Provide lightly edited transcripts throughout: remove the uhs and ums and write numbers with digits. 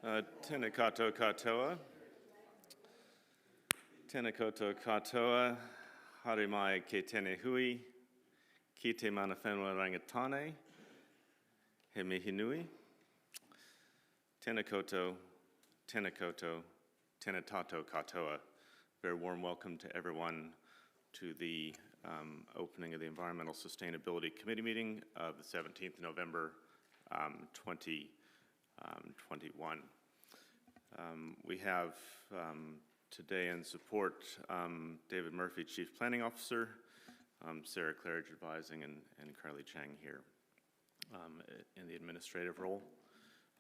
Tēnā koutou katoa. Tēnā koutou katoa. Haere mai ke tēnei hui. Ki te mana whenua rangatane. He mihi nui. Tēnā koutou, tēnā koutou, tēnā tātou katoa. Very warm welcome to everyone to the opening of the Environmental Sustainability Committee meeting of the 17th of November 2021. We have today in support David Murphy, Chief Planning Officer, Sarah Claridge advising, and Carly Chang here in the administrative role.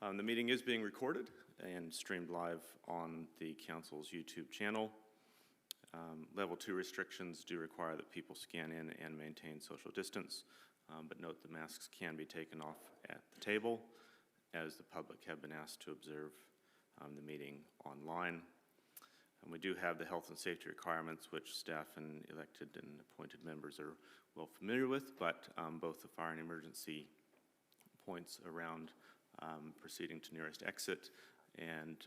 The meeting is being recorded and streamed live on the Council's YouTube channel. Level 2 restrictions do require that people scan in and maintain social distance, but note the masks can be taken off at the table, as the public have been asked to observe the meeting online. And we do have the health and safety requirements, which staff and elected and appointed members are well familiar with, but both the fire and emergency points around proceeding to nearest exit and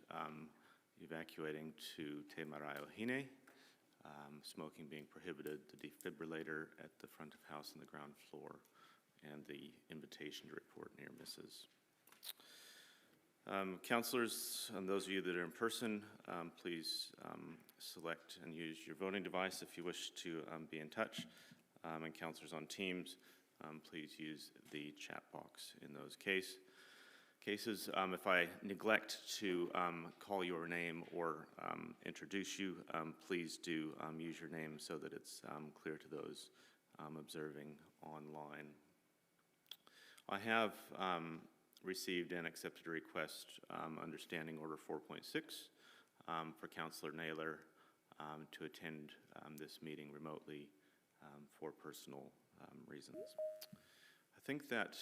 evacuating to Te Marae o Hine, smoking being prohibited, the defibrillator at the front of house on the ground floor, and the invitation to report near misses. Councillors, and those of you that are in person, please select and use your voting device if you wish to be in touch. And councillors on Teams, please use the chat box in those cases. If I neglect to call your name or introduce you, please do use your name so that it's clear to those observing online. I have received and accepted a request under Standing Order 4.6 for Councillor Naylor to attend this meeting remotely for personal reasons. I think that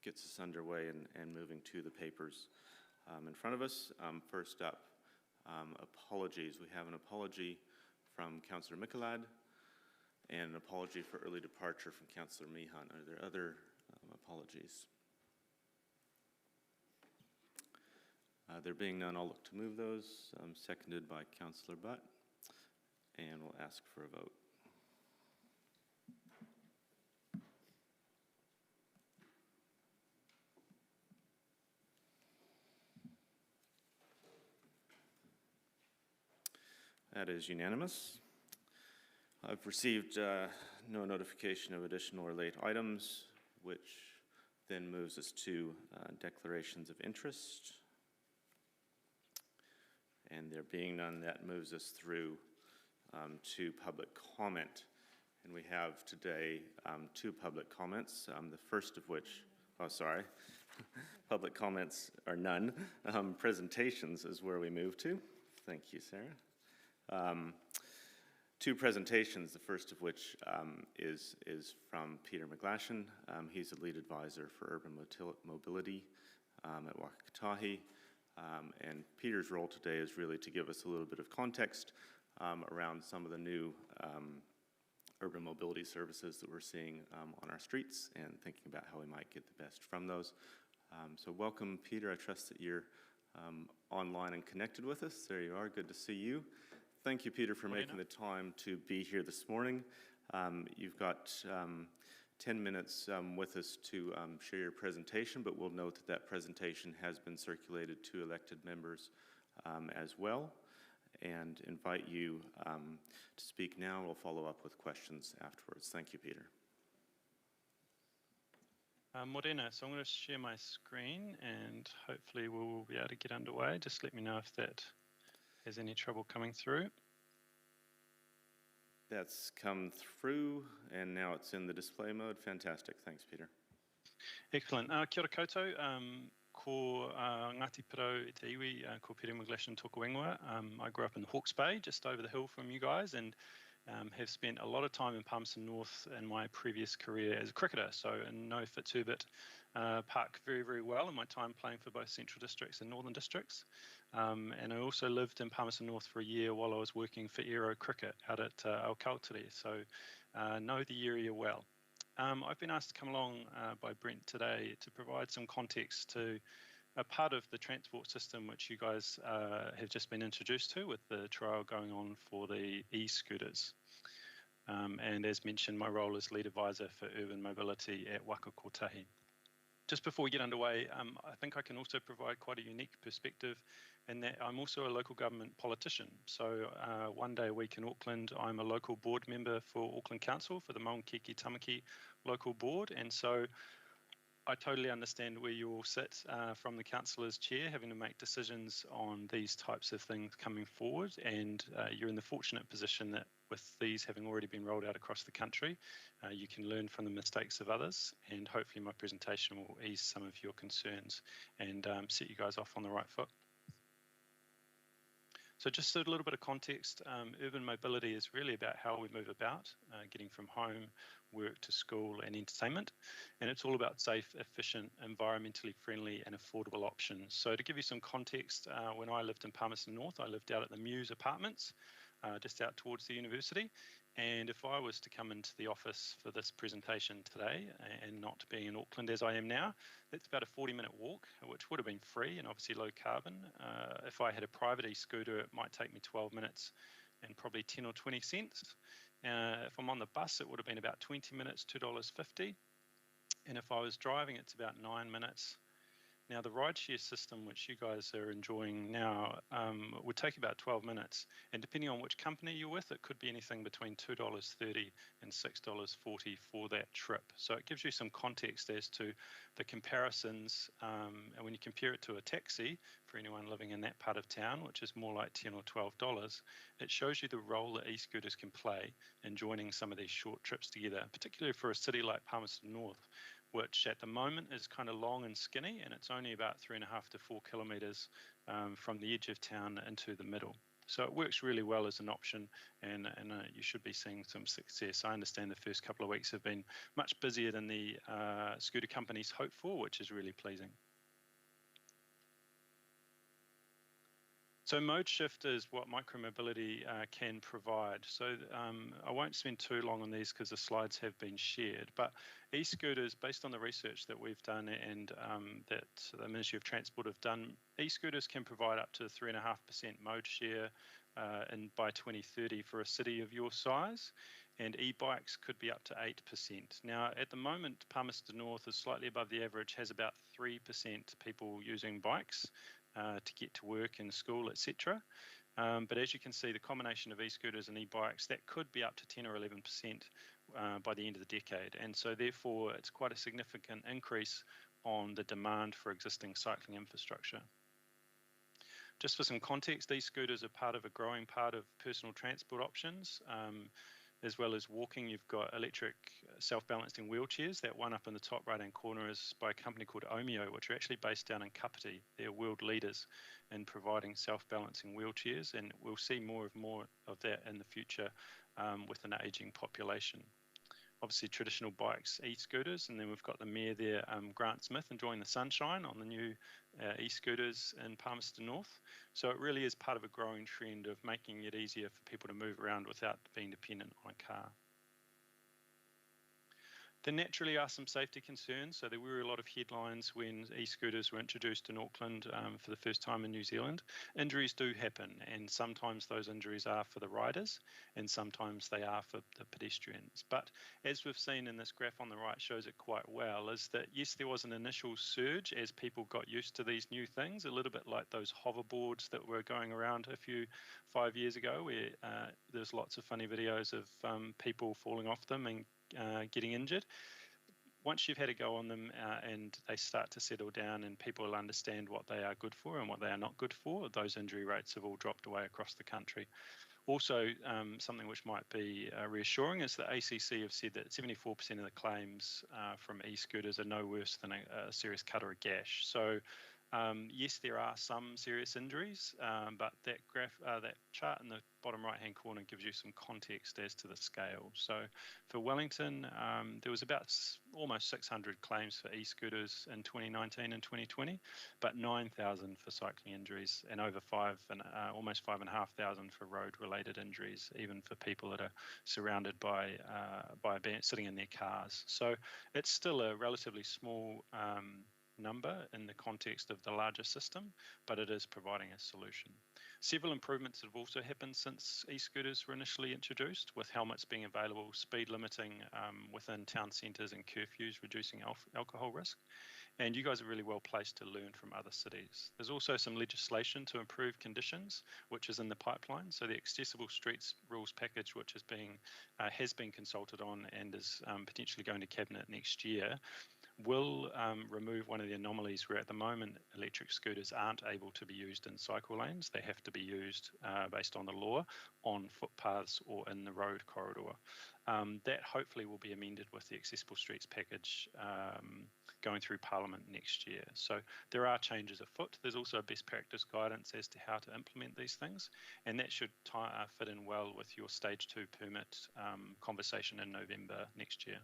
gets us underway and moving to the papers in front of us. First up, apologies. We have an apology from Councillor Michelad and an apology for early departure from Councillor Meehan. Are there other apologies? There being none, I'll look to move those. Seconded by Councillor Butt, and we'll ask for a vote. That is unanimous. I've received no notification of additional or late items, which then moves us to declarations of interest. And there being none, that moves us through to public comment. And we have today two public comments, the first of which, public comments are none. Presentations is where we move to. Thank you, Sarah. Two presentations, the first of which is from Peter McGlashan. He's the lead advisor for urban mobility at Wakatahi. And Peter's role today is really to give us a little bit of context around some of the new urban mobility services that we're seeing on our streets and thinking about how we might get the best from those. So welcome, Peter. I trust that you're online and connected with us. There you are. Good to see you. Thank you, Peter, for making the time to be here this morning. You've got 10 minutes with us to share your presentation, but we'll note that that presentation has been circulated to elected members as well, and invite you to speak now. We'll follow up with questions afterwards. Thank you, Peter. Morena, so I'm going to share my screen and hopefully we'll be able to get underway. Just let me know if that has any trouble coming through. That's come through, and now it's in the display mode. Fantastic. Thanks, Peter. Excellent. Kia ora koutou. Ko Ngāti Pirau e te iwi, ko Peter McGlashan tōku ingoa. I grew up in Hawke's Bay, just over the hill from you guys, and have spent a lot of time in Palmerston North in my previous career as a cricketer, so I know Fitzherbert Park very, very well in my time playing for both Central Districts and Northern Districts. And I also lived in Palmerston North for a year while I was working for Aero Cricket out at Aokautere, so know the area well. I've been asked to come along by Brent today to provide some context to a part of the transport system which you guys have just been introduced to with the trial going on for the e-scooters. And as mentioned, my role is lead advisor for urban mobility at Waka Kotahi. Just before we get underway, I think I can also provide quite a unique perspective in that I'm also a local government politician. So one day a week in Auckland, I'm a local board member for Auckland Council for the Maungakeke Tamaki local board. And so I totally understand where you all sit from the councillor's chair, having to make decisions on these types of things coming forward. And you're in the fortunate position that with these having already been rolled out across the country, you can learn from the mistakes of others. And hopefully my presentation will ease some of your concerns and set you guys off on the right foot. So just a little bit of context, urban mobility is really about how we move about, getting from home, work to school and entertainment. And it's all about safe, efficient, environmentally friendly and affordable options. So to give you some context, when I lived in Palmerston North, I lived out at the Muse Apartments, just out towards the university. And if I was to come into the office for this presentation today and not being in Auckland as I am now, that's about a 40-minute walk, which would have been free and obviously low carbon. If I had a private e-scooter, it might take me 12 minutes and probably 10 or 20 cents. If I'm on the bus, it would have been about 20 minutes, $2.50. And if I was driving, it's about 9 minutes. Now, the rideshare system, which you guys are enjoying now, would take about 12 minutes. And depending on which company you're with, it could be anything between $2.30 and $6.40 for that trip. So it gives you some context as to the comparisons. And when you compare it to a taxi, for anyone living in that part of town, which is more like $10 or $12, it shows you the role that e-scooters can play in joining some of these short trips together, particularly for a city like Palmerston North, which at the moment is kind of long and skinny, and it's only about 3.5 to 4 kilometres from the edge of town into the middle. So it works really well as an option, and you should be seeing some success. I understand the first couple of weeks have been much busier than the scooter companies hoped for, which is really pleasing. So mode shift is what micromobility can provide. So I won't spend too long on these because the slides have been shared, but e-scooters, based on the research that we've done and that the Ministry of Transport have done, e-scooters can provide up to 3.5% mode share by 2030 for a city of your size, and e-bikes could be up to 8%. Now, at the moment, Palmerston North is slightly above the average, has about 3% people using bikes to get to work and school, etc. But as you can see, the combination of e-scooters and e-bikes, that could be up to 10 or 11% by the end of the decade. And so therefore, it's quite a significant increase on the demand for existing cycling infrastructure. Just for some context, e-scooters are part of a growing part of personal transport options. As well as walking, you've got electric self-balancing wheelchairs. That one up in the top right-hand corner is by a company called Omeo, which are actually based down in Kapiti. They're world leaders in providing self-balancing wheelchairs, and we'll see more of that in the future with an aging population. Obviously, traditional bikes, e-scooters, and then we've got the mayor there, Grant Smith, enjoying the sunshine on the new e-scooters in Palmerston North. So it really is part of a growing trend of making it easier for people to move around without being dependent on a car. There naturally are some safety concerns. So there were a lot of headlines when e-scooters were introduced in Auckland for the first time in New Zealand. Injuries do happen, and sometimes those injuries are for the riders and sometimes they are for the pedestrians. But as we've seen in this graph on the right shows it quite well, is that yes, there was an initial surge as people got used to these new things, a little bit like those hoverboards that were going around 5 years ago, where there's lots of funny videos of people falling off them and getting injured. Once you've had a go on them and they start to settle down and people will understand what they are good for and what they are not good for, those injury rates have all dropped away across the country. Also, something which might be reassuring is that ACC have said that 74% of the claims from e-scooters are no worse than a serious cut or a gash. So yes, there are some serious injuries, but that chart in the bottom right-hand corner gives you some context as to the scale. So for Wellington, there was about almost 600 claims for e-scooters in 2019 and 2020, but 9,000 for cycling injuries and over almost 5,500 for road-related injuries, even for people that are surrounded by sitting in their cars. So it's still a relatively small number in the context of the larger system, but it is providing a solution. Several improvements have also happened since e-scooters were initially introduced, with helmets being available, speed limiting within town centres and curfews, reducing alcohol risk. And you guys are really well placed to learn from other cities. There's also some legislation to improve conditions, which is in the pipeline. So the Accessible Streets Rules Package, which has been consulted on and is potentially going to Cabinet next year, will remove one of the anomalies where at the moment electric scooters aren't able to be used in cycle lanes. They have to be used based on the law on footpaths or in the road corridor. That hopefully will be amended with the Accessible Streets package going through Parliament next year. So there are changes afoot. There's also best practice guidance as to how to implement these things, and that should fit in well with your Stage 2 permit conversation in November next year.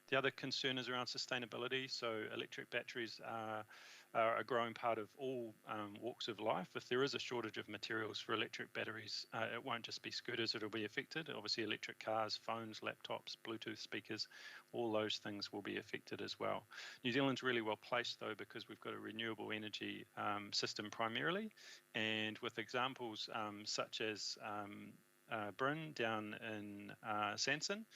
The other concern is around sustainability. So electric batteries are a growing part of all walks of life. If there is a shortage of materials for electric batteries, it won't just be scooters that will be affected. Obviously, electric cars, phones, laptops, Bluetooth speakers, all those things will be affected as well. New Zealand's really well placed, though, because we've got a renewable energy system primarily, and with examples such as Bryn down in Sanson,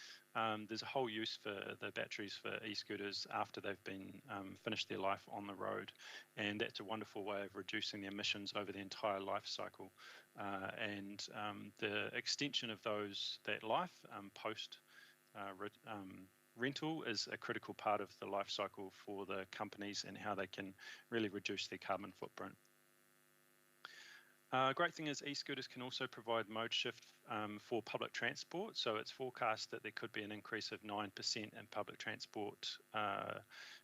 there's a whole use for the batteries for e-scooters after they've been finished their life on the road, and that's a wonderful way of reducing the emissions over the entire life cycle. And the extension of that life post rental is a critical part of the life cycle for the companies and how they can really reduce their carbon footprint. Great thing is e-scooters can also provide mode shift for public transport. So it's forecast that there could be an increase of 9% in public transport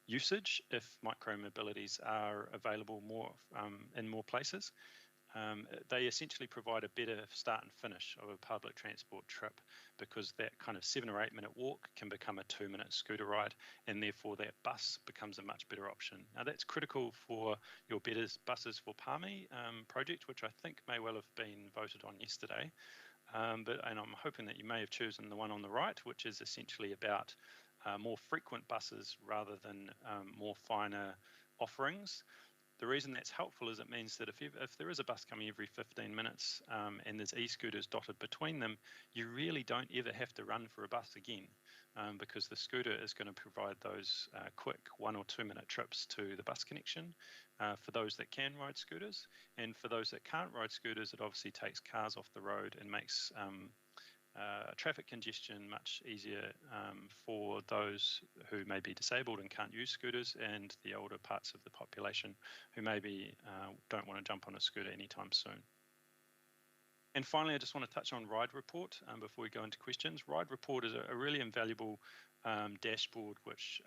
usage if micro-mobilities are available more in more places. They essentially provide a better start and finish of a public transport trip, because that kind of 7 or 8 minute walk can become a 2-minute scooter ride, and therefore that bus becomes a much better option. Now that's critical for your Better Buses for Palmy project, which I think may well have been voted on yesterday. And I'm hoping that you may have chosen the one on the right, which is essentially about more frequent buses rather than more finer offerings. The reason that's helpful is it means that if there is a bus coming every 15 minutes and there's e-scooters dotted between them, you really don't ever have to run for a bus again, because the scooter is going to provide those quick 1 or 2 minute trips to the bus connection for those that can ride scooters. And for those that can't ride scooters, it obviously takes cars off the road and makes traffic congestion much easier for those who may be disabled and can't use scooters, and the older parts of the population who maybe don't want to jump on a scooter anytime soon. And finally, I just want to touch on Ride Report before we go into questions. Ride Report is a really invaluable dashboard which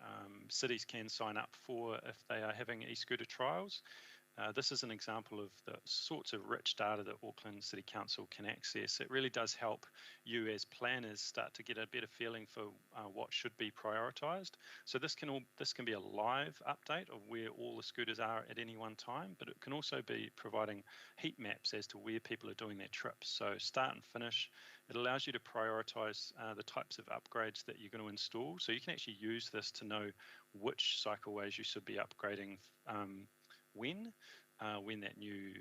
cities can sign up for if they are having e-scooter trials. This is an example of the sorts of rich data that Auckland City Council can access. It really does help you as planners start to get a better feeling for what should be prioritised. So this can be a live update of where all the scooters are at any one time, but it can also be providing heat maps as to where people are doing their trips. So start and finish. It allows you to prioritise the types of upgrades that you're going to install. So you can actually use this to know which cycleways you should be upgrading when that new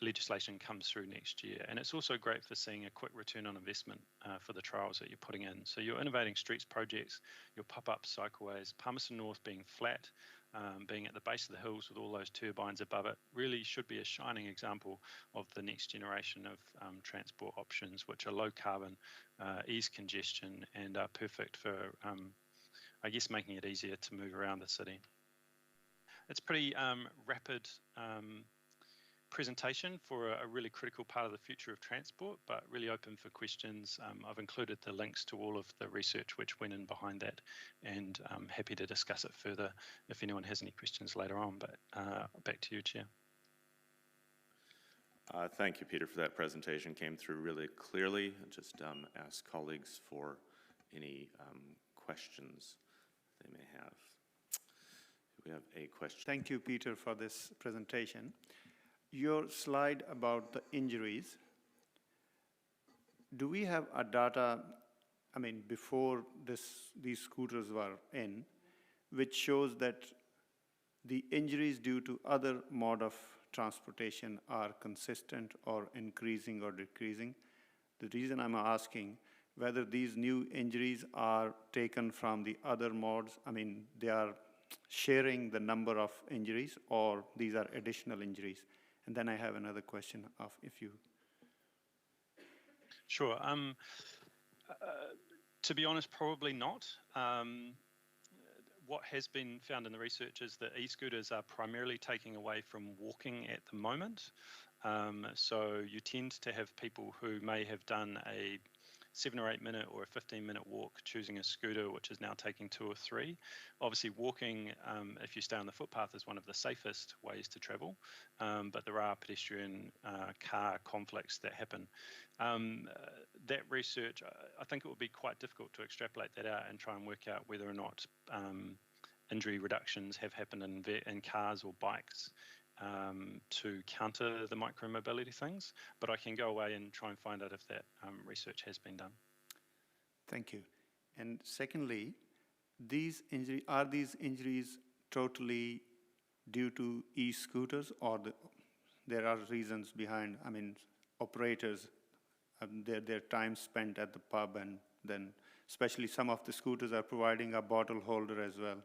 legislation comes through next year. And it's also great for seeing a quick return on investment for the trials that you're putting in. So your Innovating Streets projects, your pop-up cycleways, Palmerston North being flat, being at the base of the hills with all those turbines above it, really should be a shining example of the next generation of transport options, which are low carbon, ease congestion, and are perfect for, I guess, making it easier to move around the city. It's pretty rapid presentation for a really critical part of the future of transport, but really open for questions. I've included the links to all of the research which went in behind that, and I'm happy to discuss it further if anyone has any questions later on. But back to you, Chair. Thank you, Peter, for that presentation. Came through really clearly. Just ask colleagues for any questions they may have. We have a question. Thank you, Peter, for this presentation. Your slide about the injuries, do we have a data, before these scooters were in, which shows that the injuries due to other mode of transportation are consistent or increasing or decreasing. The reason I'm asking whether these new injuries are taken from the other modes, I mean, they are sharing the number of injuries, or these are additional injuries. And then I have another question of if you... Sure. To be honest, probably not. What has been found in the research is that e-scooters are primarily taking away from walking at the moment. So you tend to have people who may have done a 7 or 8 minute or a 15-minute walk choosing a scooter, which is now taking 2 or 3. Obviously, walking, if you stay on the footpath, is one of the safest ways to travel, but there are pedestrian car conflicts that happen. That research, I think it would be quite difficult to extrapolate that out and try and work out whether or not injury reductions have happened in cars or bikes to counter the micro-mobility things, but I can go away and try and find out if that research has been done. Thank you. And secondly, are these injuries totally due to e-scooters, or there are reasons behind, I mean, operators, their time spent at the pub, and then especially some of the scooters are providing a bottle holder as well?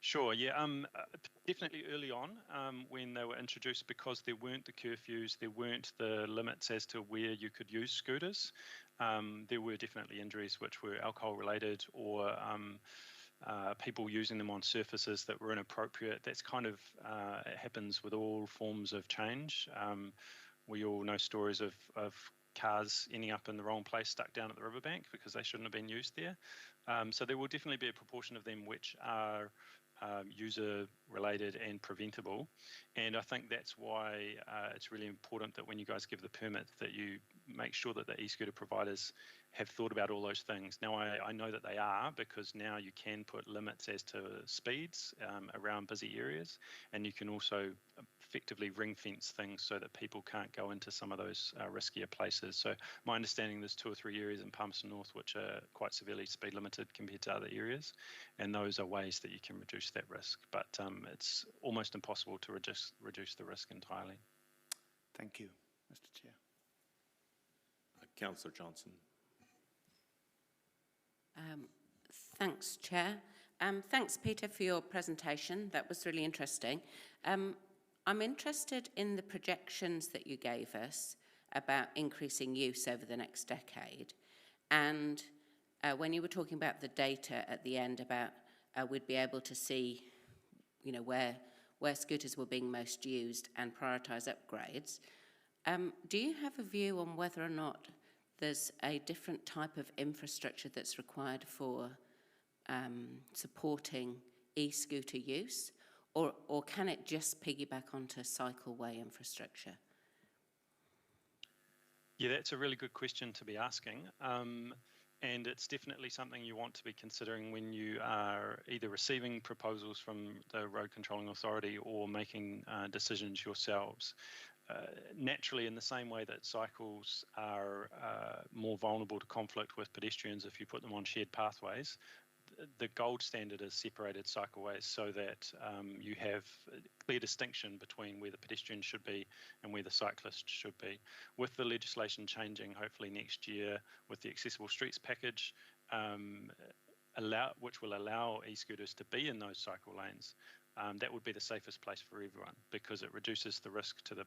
Sure, yeah, definitely early on when they were introduced, because there weren't the curfews, there weren't the limits as to where you could use scooters, there were definitely injuries which were alcohol related, or people using them on surfaces that were inappropriate. That's kind of, it happens with all forms of change. We all know stories of cars ending up in the wrong place, stuck down at the riverbank because they shouldn't have been used there. So there will definitely be a proportion of them which are user-related and preventable, and I think that's why it's really important that when you guys give the permit that you make sure that the e-scooter providers have thought about all those things. Now I know that they are, because now you can put limits as to speeds around busy areas, and you can also effectively ring fence things so that people can't go into some of those riskier places. So my understanding, there's 2 or 3 areas in Palmerston North which are quite severely speed limited compared to other areas, and those are ways that you can reduce that risk, but it's almost impossible to reduce the risk entirely. Thank you, Mr. Chair. Councillor Johnson. Thanks, Chair. Thanks, Peter, for your presentation. That was really interesting. I'm interested in the projections that you gave us about increasing use over the next decade. And when you were talking about the data at the end about we'd be able to see, you know, where scooters were being most used and prioritise upgrades, do you have a view on whether or not there's a different type of infrastructure that's required for supporting e-scooter use, or can it just piggyback onto cycleway infrastructure? Yeah, that's a really good question to be asking. And it's definitely something you want to be considering when you are either receiving proposals from the Road Controlling Authority or making decisions yourselves. Naturally, in the same way that cycles are more vulnerable to conflict with pedestrians if you put them on shared pathways, the gold standard is separated cycleways so that you have a clear distinction between where the pedestrian should be and where the cyclist should be. With the legislation changing, hopefully next year, with the Accessible Streets package, which will allow e-scooters to be in those cycle lanes, that would be the safest place for everyone, because it reduces the risk to the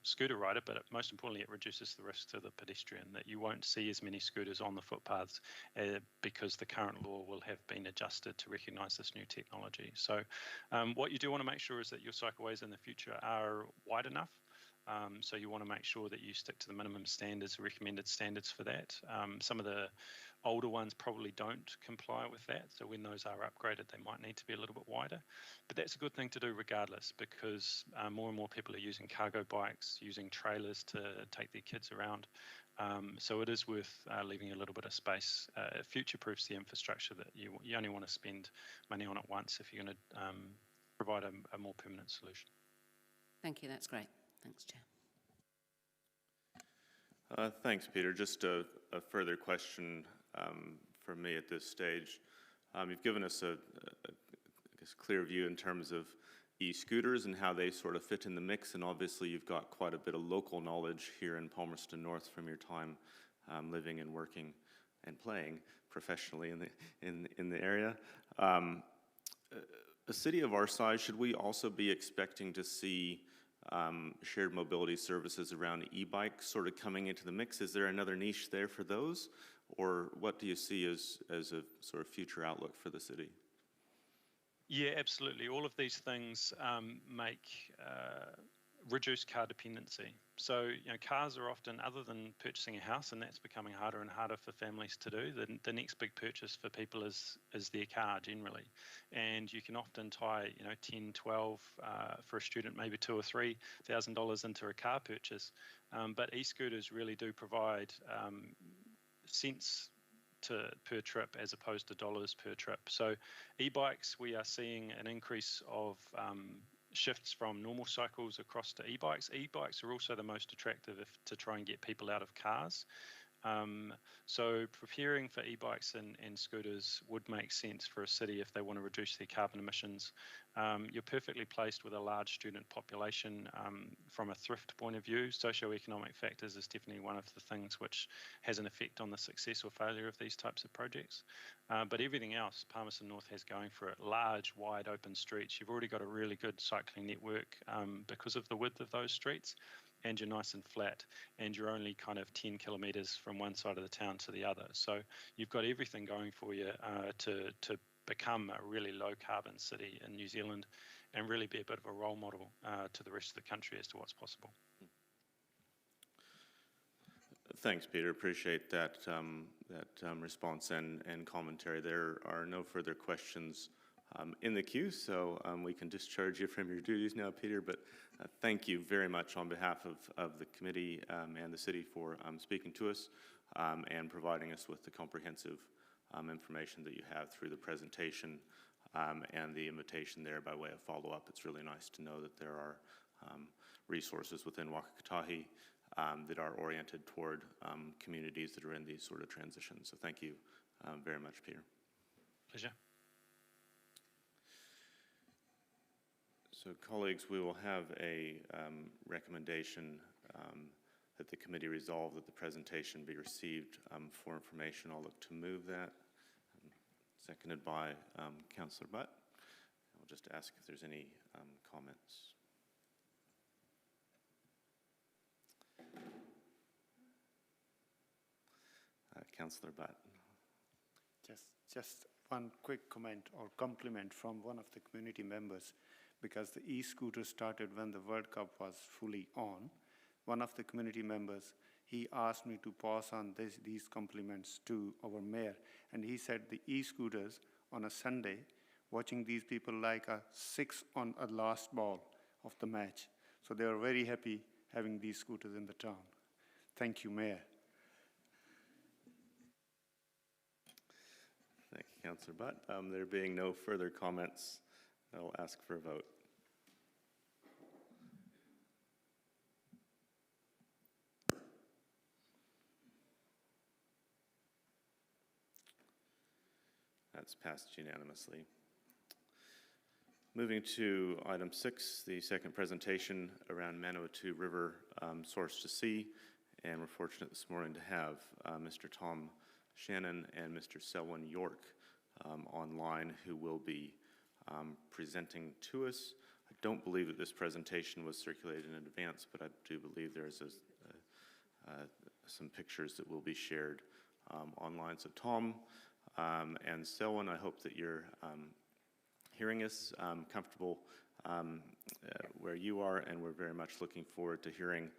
scooter rider, but most importantly, it reduces the risk to the pedestrian, that you won't see as many scooters on the footpaths because the current law will have been adjusted to recognise this new technology. So what you do want to make sure is that your cycleways in the future are wide enough. So you want to make sure that you stick to the minimum standards, recommended standards for that. Some of the older ones probably don't comply with that, so when those are upgraded, they might need to be a little bit wider. But that's a good thing to do regardless, because more and more people are using cargo bikes, using trailers to take their kids around. So it is worth leaving a little bit of space. Future-proofs the infrastructure that you only want to spend money on it once if you're going to provide a more permanent solution. Thank you, that's great. Thanks, Chair. Thanks, Peter. Just a further question from me at this stage. You've given us I guess, clear view in terms of e-scooters and how they sort of fit in the mix, and obviously you've got quite a bit of local knowledge here in Palmerston North from your time living and working and playing professionally in the area. A city of our size, should we also be expecting to see shared mobility services around e-bikes sort of coming into the mix? Is there another niche there for those, or what do you see as a sort of future outlook for the city? Yeah, absolutely. All of these things reduce car dependency. So, cars are often, other than purchasing a house, and that's becoming harder and harder for families to do, the next big purchase for people is their car generally. And you can often tie, 10, 12, for a student, maybe $2,000 or $3,000 into a car purchase. But e-scooters really do provide cents per trip as opposed to dollars per trip. So e-bikes, we are seeing an increase of shifts from normal cycles across to e-bikes. E-bikes are also the most attractive to try and get people out of cars. So preparing for e-bikes and scooters would make sense for a city if they want to reduce their carbon emissions. You're perfectly placed with a large student population. From a thrift point of view, socioeconomic factors is definitely one of the things which has an effect on the success or failure of these types of projects. But everything else Palmerston North has going for it, large, wide open streets. You've already got a really good cycling network because of the width of those streets. And you're nice and flat, and you're only kind of 10 kilometres from one side of the town to the other. So you've got everything going for you to become a really low carbon city in New Zealand and really be a bit of a role model to the rest of the country as to what's possible. Thanks, Peter. Appreciate that response and commentary. There are no further questions in the queue, so we can discharge you from your duties now, Peter, but thank you very much on behalf of the committee and the city for speaking to us and providing us with the comprehensive information that you have through the presentation and the invitation there by way of follow-up. It's really nice to know that there are resources within Wakakatahi that are oriented toward communities that are in these sort of transitions. So thank you very much, Peter. Pleasure. So, colleagues, we will have a recommendation that the committee resolve that the presentation be received for information. I'll look to move that. Seconded by Councillor Butt. I'll just ask if there's any comments. Councillor Butt. Just one quick comment or compliment from one of the community members, because the e-scooter started when the World Cup was fully on. One of the community members, he asked me to pass on these compliments to our mayor, and he said the e-scooters on a Sunday, watching these people like a 6 on a last ball of the match. So they were very happy having these scooters in the town. Thank you, Mayor. Thank you, Councillor Butt. There being no further comments, I'll ask for a vote. That's passed unanimously. Moving to item 6, the second presentation around Manawatu River source to sea, and we're fortunate this morning to have Mr. Tom Shannon and Mr. Selwyn York online, who will be presenting to us. I don't believe that this presentation was circulated in advance, but I do believe there's some pictures that will be shared online. So Tom and Selwyn, I hope that you're hearing us comfortable where you are, and we're very much looking forward to hearing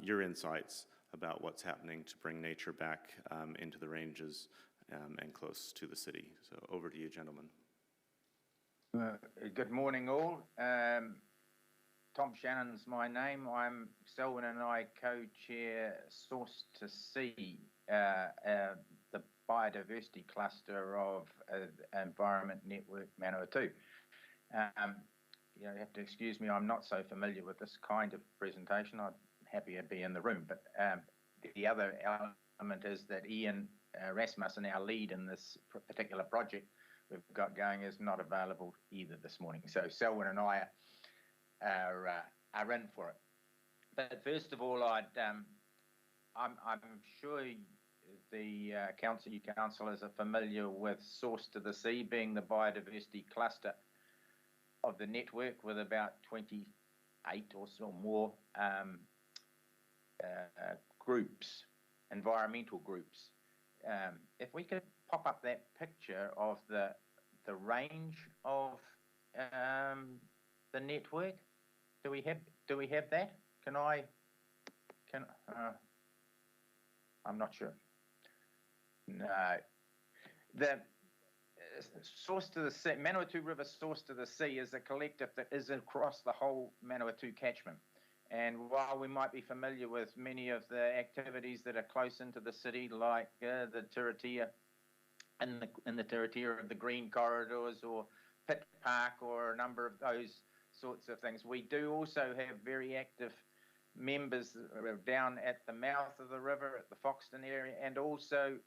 your insights about what's happening to bring nature back into the ranges and close to the city. So over to you, gentlemen. Good morning, all. Tom Shannon's my name. I'm Selwyn and I co-chair Source to Sea, the biodiversity cluster of Environment Network Manawatu. You have to excuse me, I'm not so familiar with this kind of presentation. I'm happy to be in the room, but the other element is that Ian Rasmussen, our lead in this particular project, we've got going is not available either this morning. So Selwyn and I are in for it. But first of all, I'm sure the you councillors are familiar with Source to the Sea being the biodiversity cluster of the network, with about 28 or so more groups, environmental groups. If we could pop up that picture of the range of the network, do we have that? I'm not sure. No. The Source to the Sea, Manawatu River Source to the Sea, is a collective that is across the whole Manawatu catchment. And while we might be familiar with many of the activities that are close into the city, like the Tiratia and the Tiratia of the Green Corridors or Pitt Park or a number of those sorts of things, we do also have very active members down at the mouth of the river, at the Foxton area, and also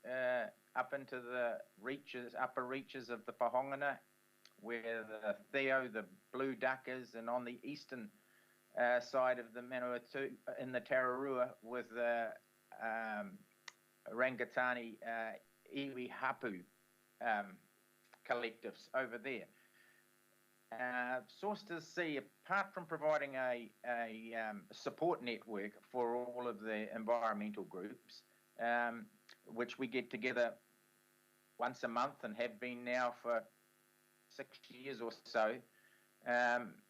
up into the upper reaches of the Pahongana, where the Theo, the blue duck, is, and on the eastern side of the Manawatu, in the Tararua, with the Rangatani Iwi Hapu collectives over there. Source to the Sea, apart from providing a support network for all of the environmental groups, which we get together once a month and have been now for 6 years or so,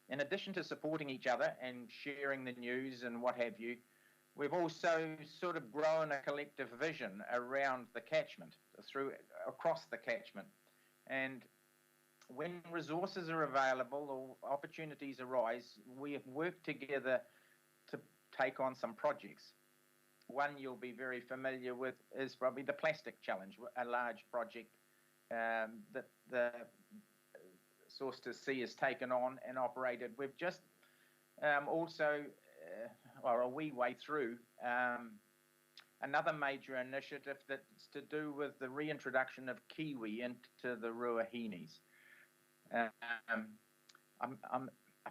in addition to supporting each other and sharing the news and what have you, we've also sort of grown a collective vision around the catchment, across the catchment. And when resources are available or opportunities arise, we have worked together to take on some projects. One you'll be very familiar with is probably the Plastic Challenge, a large project that the Source to Sea has taken on and operated. We've just also, or a wee way through, another major initiative that's to do with the reintroduction of kiwi into the Ruahinis. I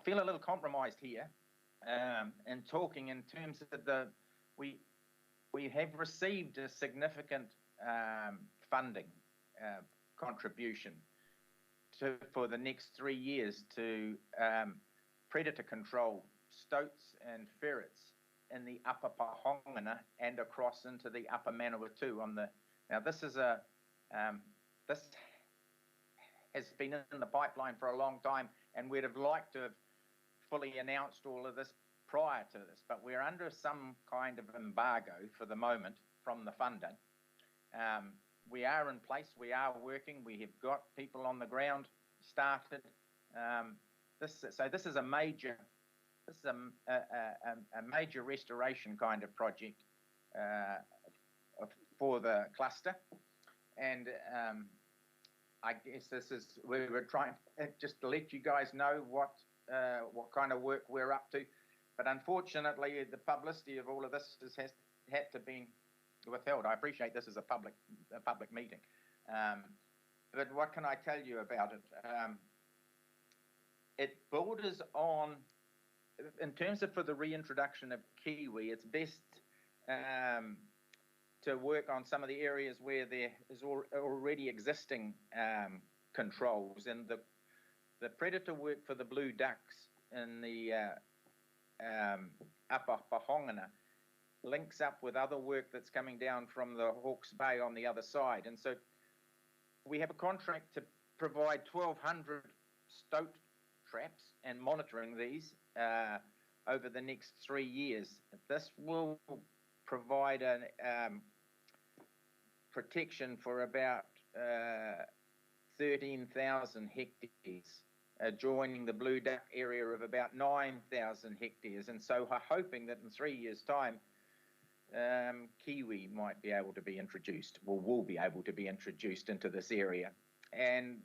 feel a little compromised here in talking in terms of we have received a significant funding contribution for the next 3 years to predator control stoats and ferrets in the upper Pahongana and across into the upper Manawatu. Now this is this has been in the pipeline for a long time, and we'd have liked to have fully announced all of this prior to this, but we're under some kind of embargo for the moment from the funder. We are in place, we are working, we have got people on the ground started. So this is a major restoration kind of project for the cluster, and I guess we were trying just to let you guys know what kind of work we're up to. But unfortunately, the publicity of all of this has had to be withheld. I appreciate this is a public meeting, but what can I tell you about it? It borders on, in terms of for the reintroduction of kiwi, it's best to work on some of the areas where there is already existing controls, and the predator work for the blue ducks in the upper Pahongana links up with other work that's coming down from the Hawke's Bay on the other side. And so we have a contract to provide 1,200 stoat traps and monitoring these over the next 3 years. This will provide a protection for about 13,000 hectares, joining the blue duck area of about 9,000 hectares. And so we're hoping that in 3 years' time, kiwi might be able to be introduced, or will be able to be introduced into this area. And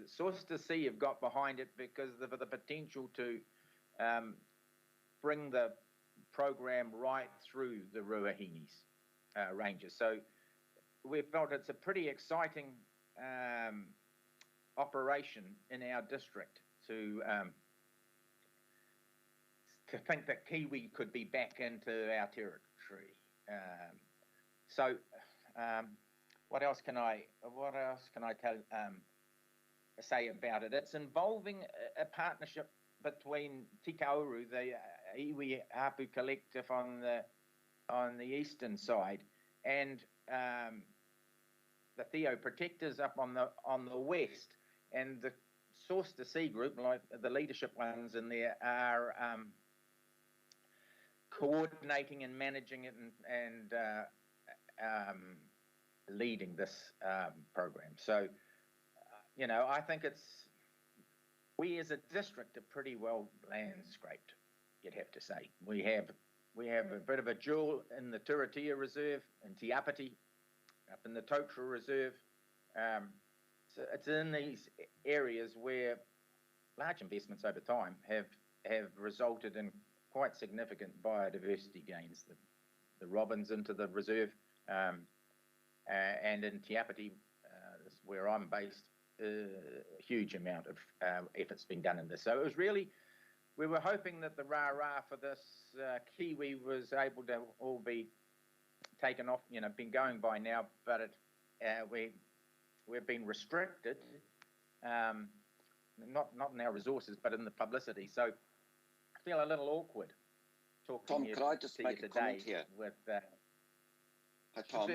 Source to Sea have got behind it because of the potential to bring the program right through the Ruahinis ranges. So we've felt it's a pretty exciting operation in our district to think that Kiwi could be back into our territory. What else can I say about it? It's involving a partnership between Tika Auru, the iwi Hapu collective on the eastern side, and the Theo Protectors up on the west, and the Source to Sea group, like the leadership ones in there, are coordinating and managing it and leading this program. So, I think we as a district are pretty well landscaped, you'd have to say. We have a bit of a jewel in the Turatia Reserve, in Te Apiti, up in the Totara Reserve. So it's in these areas where large investments over time have resulted in quite significant biodiversity gains. The robins into the reserve, and in Te Apiti, where I'm based, a huge amount of effort's been done in this. So it was really, we were hoping that the rah-rah for this Kiwi was able to all be taken off, been going by now, but we've been restricted, not in our resources, but in the publicity. So I feel a little awkward talking Tom, to could I just make a comment here? With, Hi, Tom.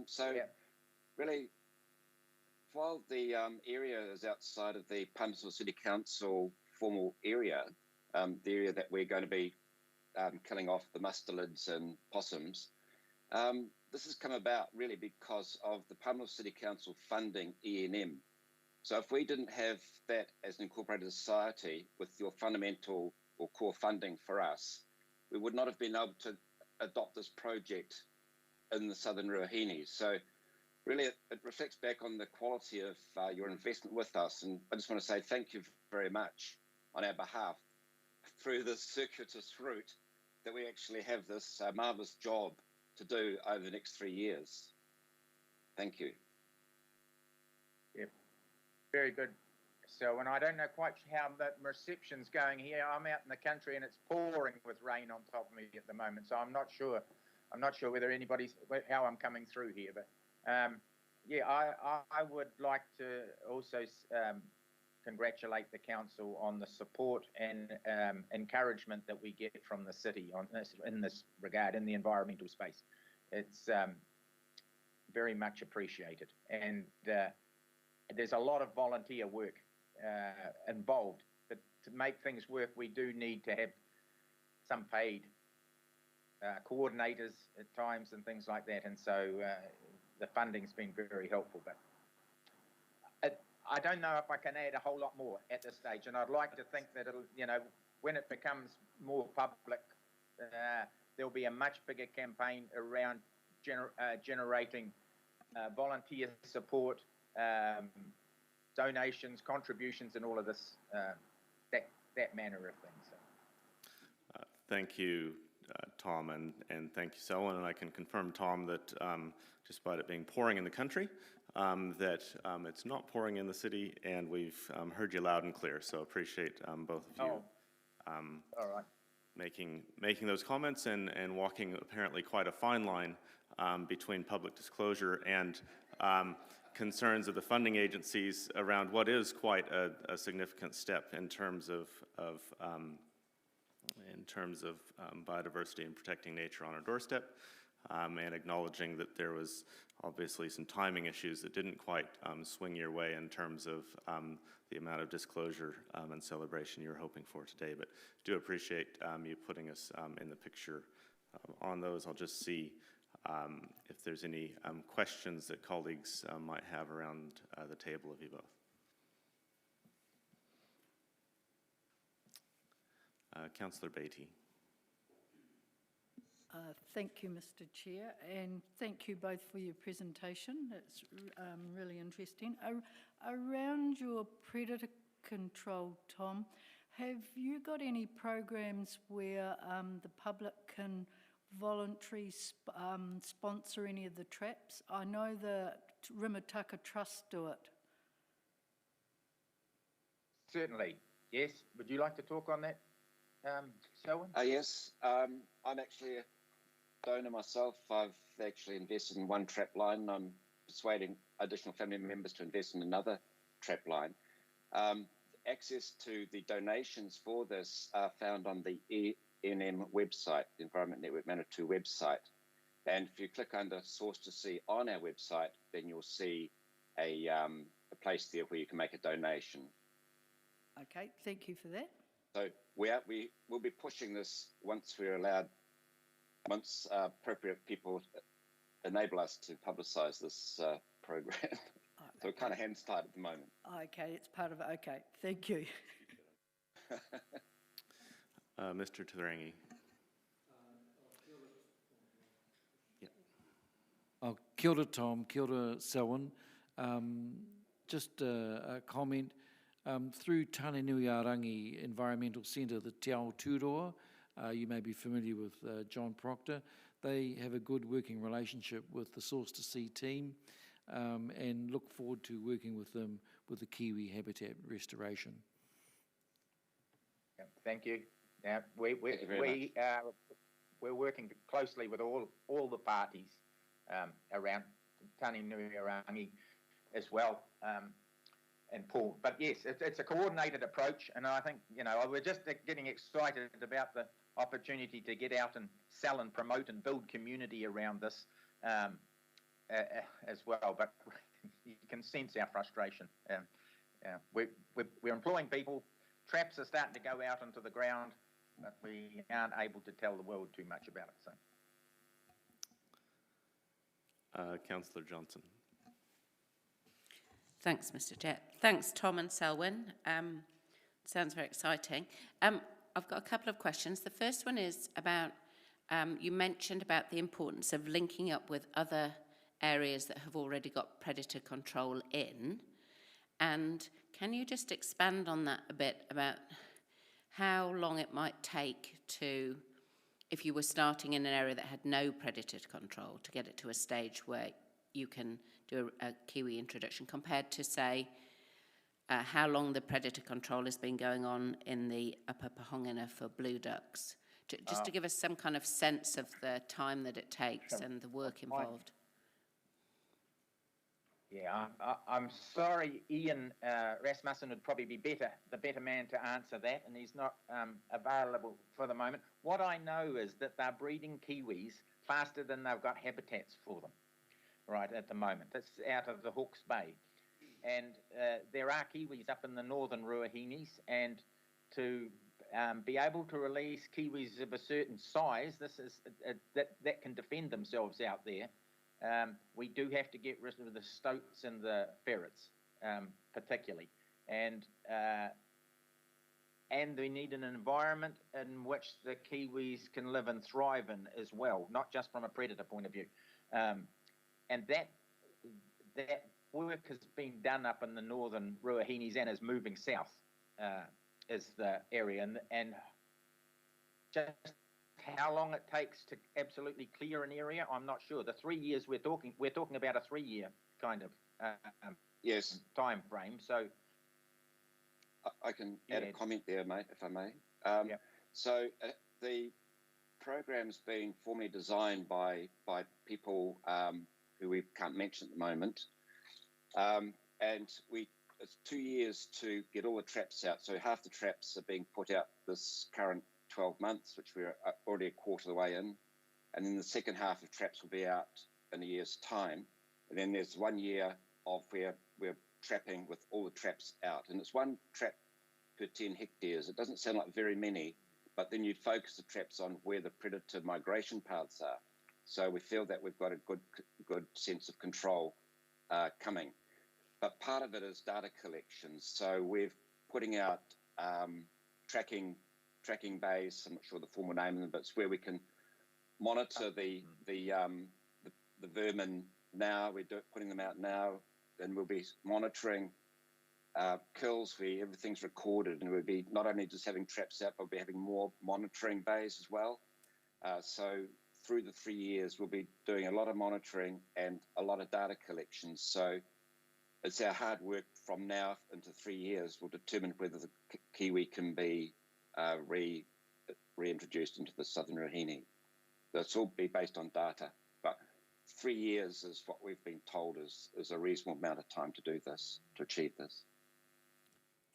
Certainly. Really, while the area is outside of the Palmerston City Council formal area, the area that we're going to be killing off the mustelids and possums, this has come about really because of the Palmerston City Council funding E&M. So if we didn't have that as an incorporated society with your fundamental or core funding for us, we would not have been able to adopt this project in the Southern Ruahine. So really it reflects back on the quality of your investment with us. And I just want to say thank you very much on our behalf through this circuitous route that we actually have this marvellous job to do over the next 3 years. Thank you. Yeah, very good. So, and I don't know quite how the reception's going here. I'm out in the country and it's pouring with rain on top of me at the moment. So I'm not sure whether how I'm coming through here. But yeah, I would like to also congratulate the council on the support and encouragement that we get from the city in this regard, in the environmental space. It's very much appreciated, and there's a lot of volunteer work involved. But to make things work, we do need to have some paid coordinators at times and things like that, and so the funding's been very helpful. But I don't know if I can add a whole lot more at this stage, and I'd like to think that it'll, when it becomes more public, there'll be a much bigger campaign around generating volunteer support, donations, contributions, and all of this, that manner of things. So. Thank you, Tom, and thank you, Selwyn. And I can confirm, Tom, that despite it being pouring in the country, that it's not pouring in the city, and we've heard you loud and clear. So appreciate both of you all right. making those comments and walking apparently quite a fine line between public disclosure and concerns of the funding agencies around what is quite a significant step in terms of biodiversity and protecting nature on our doorstep, and acknowledging that there was obviously some timing issues that didn't quite swing your way in terms of the amount of disclosure and celebration you're hoping for today. But do appreciate you putting us in the picture on those. I'll just see if there's any questions that colleagues might have around the table of you both. Councillor Beattie. Thank you, Mr. Chair, and thank you both for your presentation. It's really interesting. Around your predator control, Tom, have you got any programs where the public can voluntarily sponsor any of the traps? I know the Rimataka Trust do it. Certainly, yes. Would you like to talk on that, Selwyn? Yes, I'm actually a donor myself. I've actually invested in one trap line. I'm persuading additional family members to invest in another trap line. Access to the donations for this are found on the ENM website, the Environment Network Manawatu website. And if you click under Source to Sea on our website, then you'll see a place there where you can make a donation. Okay, thank you for that. So we will be pushing this once we're allowed, once appropriate people enable us to publicise this program. So we're kind of hands tied at the moment. Okay, it's part of it. Okay, thank you. Mr. Turangi. Oh, kia ora, Tom. Kia ora, Selwyn. Just a comment. Through Tanenuiarangi Environmental Centre, the Te Ao Tūroa, you may be familiar with John Proctor. They have a good working relationship with the Source to Sea team, and look forward to working with them with the kiwi habitat restoration. Yeah, thank you. Yeah, we're working closely with all the parties around Tanenuiarangi as well, and Paul. But yes, it's a coordinated approach, and I think, you know, we're just getting excited about the opportunity to get out and sell and promote and build community around this as well. But you can sense our frustration. We're employing people. Traps are starting to go out into the ground, but we aren't able to tell the world too much about it. So, Councillor Johnson. Thanks, Mr. Chair. Thanks, Tom and Selwyn. Sounds very exciting. I've got a couple of questions. The first one is about, you mentioned about the importance of linking up with other areas that have already got predator control in. And can you just expand on that a bit about how long it might take to, if you were starting in an area that had no predator control, to get it to a stage where you can do a kiwi introduction, compared to, say, how long the predator control has been going on in the Upper Pahongina for blue ducks, just to give us some kind of sense of the time that it takes and the work involved. Yeah, I'm sorry, Ian Rasmussen would probably be the better man to answer that, and he's not available for the moment. What I know is that they're breeding kiwis faster than they've got habitats for them, right, at the moment. That's out of the Hawke's Bay. And there are kiwis up in the northern Ruahinis, and to be able to release kiwis of a certain size, this is that can defend themselves out there. We do have to get rid of the stoats and the ferrets, particularly, and we need an environment in which the kiwis can live and thrive in as well, not just from a predator point of view. And that work has been done up in the northern Ruahinis and is moving south, is the area, and just how long it takes to absolutely clear an area, I'm not sure. The 3 years we're talking about a 3-year kind of yes, time frame. So I can add a comment there, mate, if I may. Yeah. So the program's been formally designed by people who we can't mention at the moment, and it's 2 years to get all the traps out. So half the traps are being put out this current 12 months, which we're already a quarter of the way in, and then the second half of traps will be out in a year's time, and then there's 1 year of where we're trapping with all the traps out, and it's 1 trap per 10 hectares. It doesn't sound like very many, but then you focus the traps on where the predator migration paths are. So we feel that we've got a good sense of control coming. But part of it is data collection. So we're putting out tracking bays. I'm not sure the formal name of them, but it's where we can monitor the vermin now. We're putting them out now, and we'll be monitoring kills where everything's recorded, and we'll be not only just having traps out, but we'll be having more monitoring bays as well. So through the 3 years, we'll be doing a lot of monitoring and a lot of data collection. So It's our hard work from now into 3 years will determine whether the kiwi can be reintroduced into the southern Rahini. That's all be based on data, but 3 years is what we've been told is a reasonable amount of time to do this, to achieve this.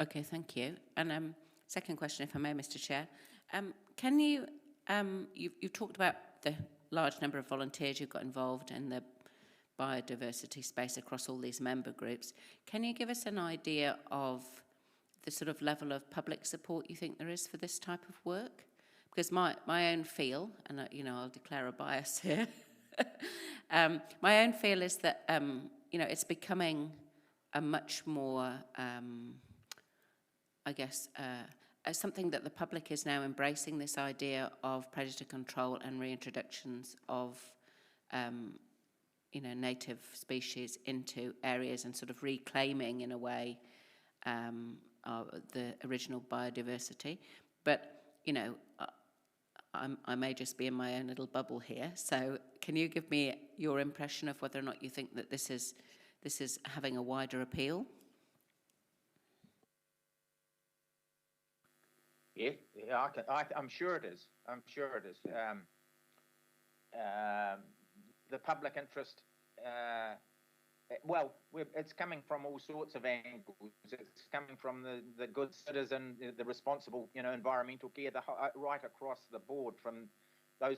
Okay, thank you. And second question, if I may, Mr. Chair. Can you, you've talked about the large number of volunteers you've got involved in the biodiversity space across all these member groups. Can you give us an idea of the sort of level of public support you think there is for this type of work? Because my own feel, and I'll declare a bias here, my own feel is that, it's becoming a much more, something that the public is now embracing, this idea of predator control and reintroductions of, native species into areas and sort of reclaiming, in a way, the original biodiversity. But, I may just be in my own little bubble here. So can you give me your impression of whether or not you think that this is having a wider appeal? Yeah, I'm sure it is. I'm sure it is. The public interest, it's coming from all sorts of angles. It's coming from the good citizen, the responsible, environmental care, right across the board, from those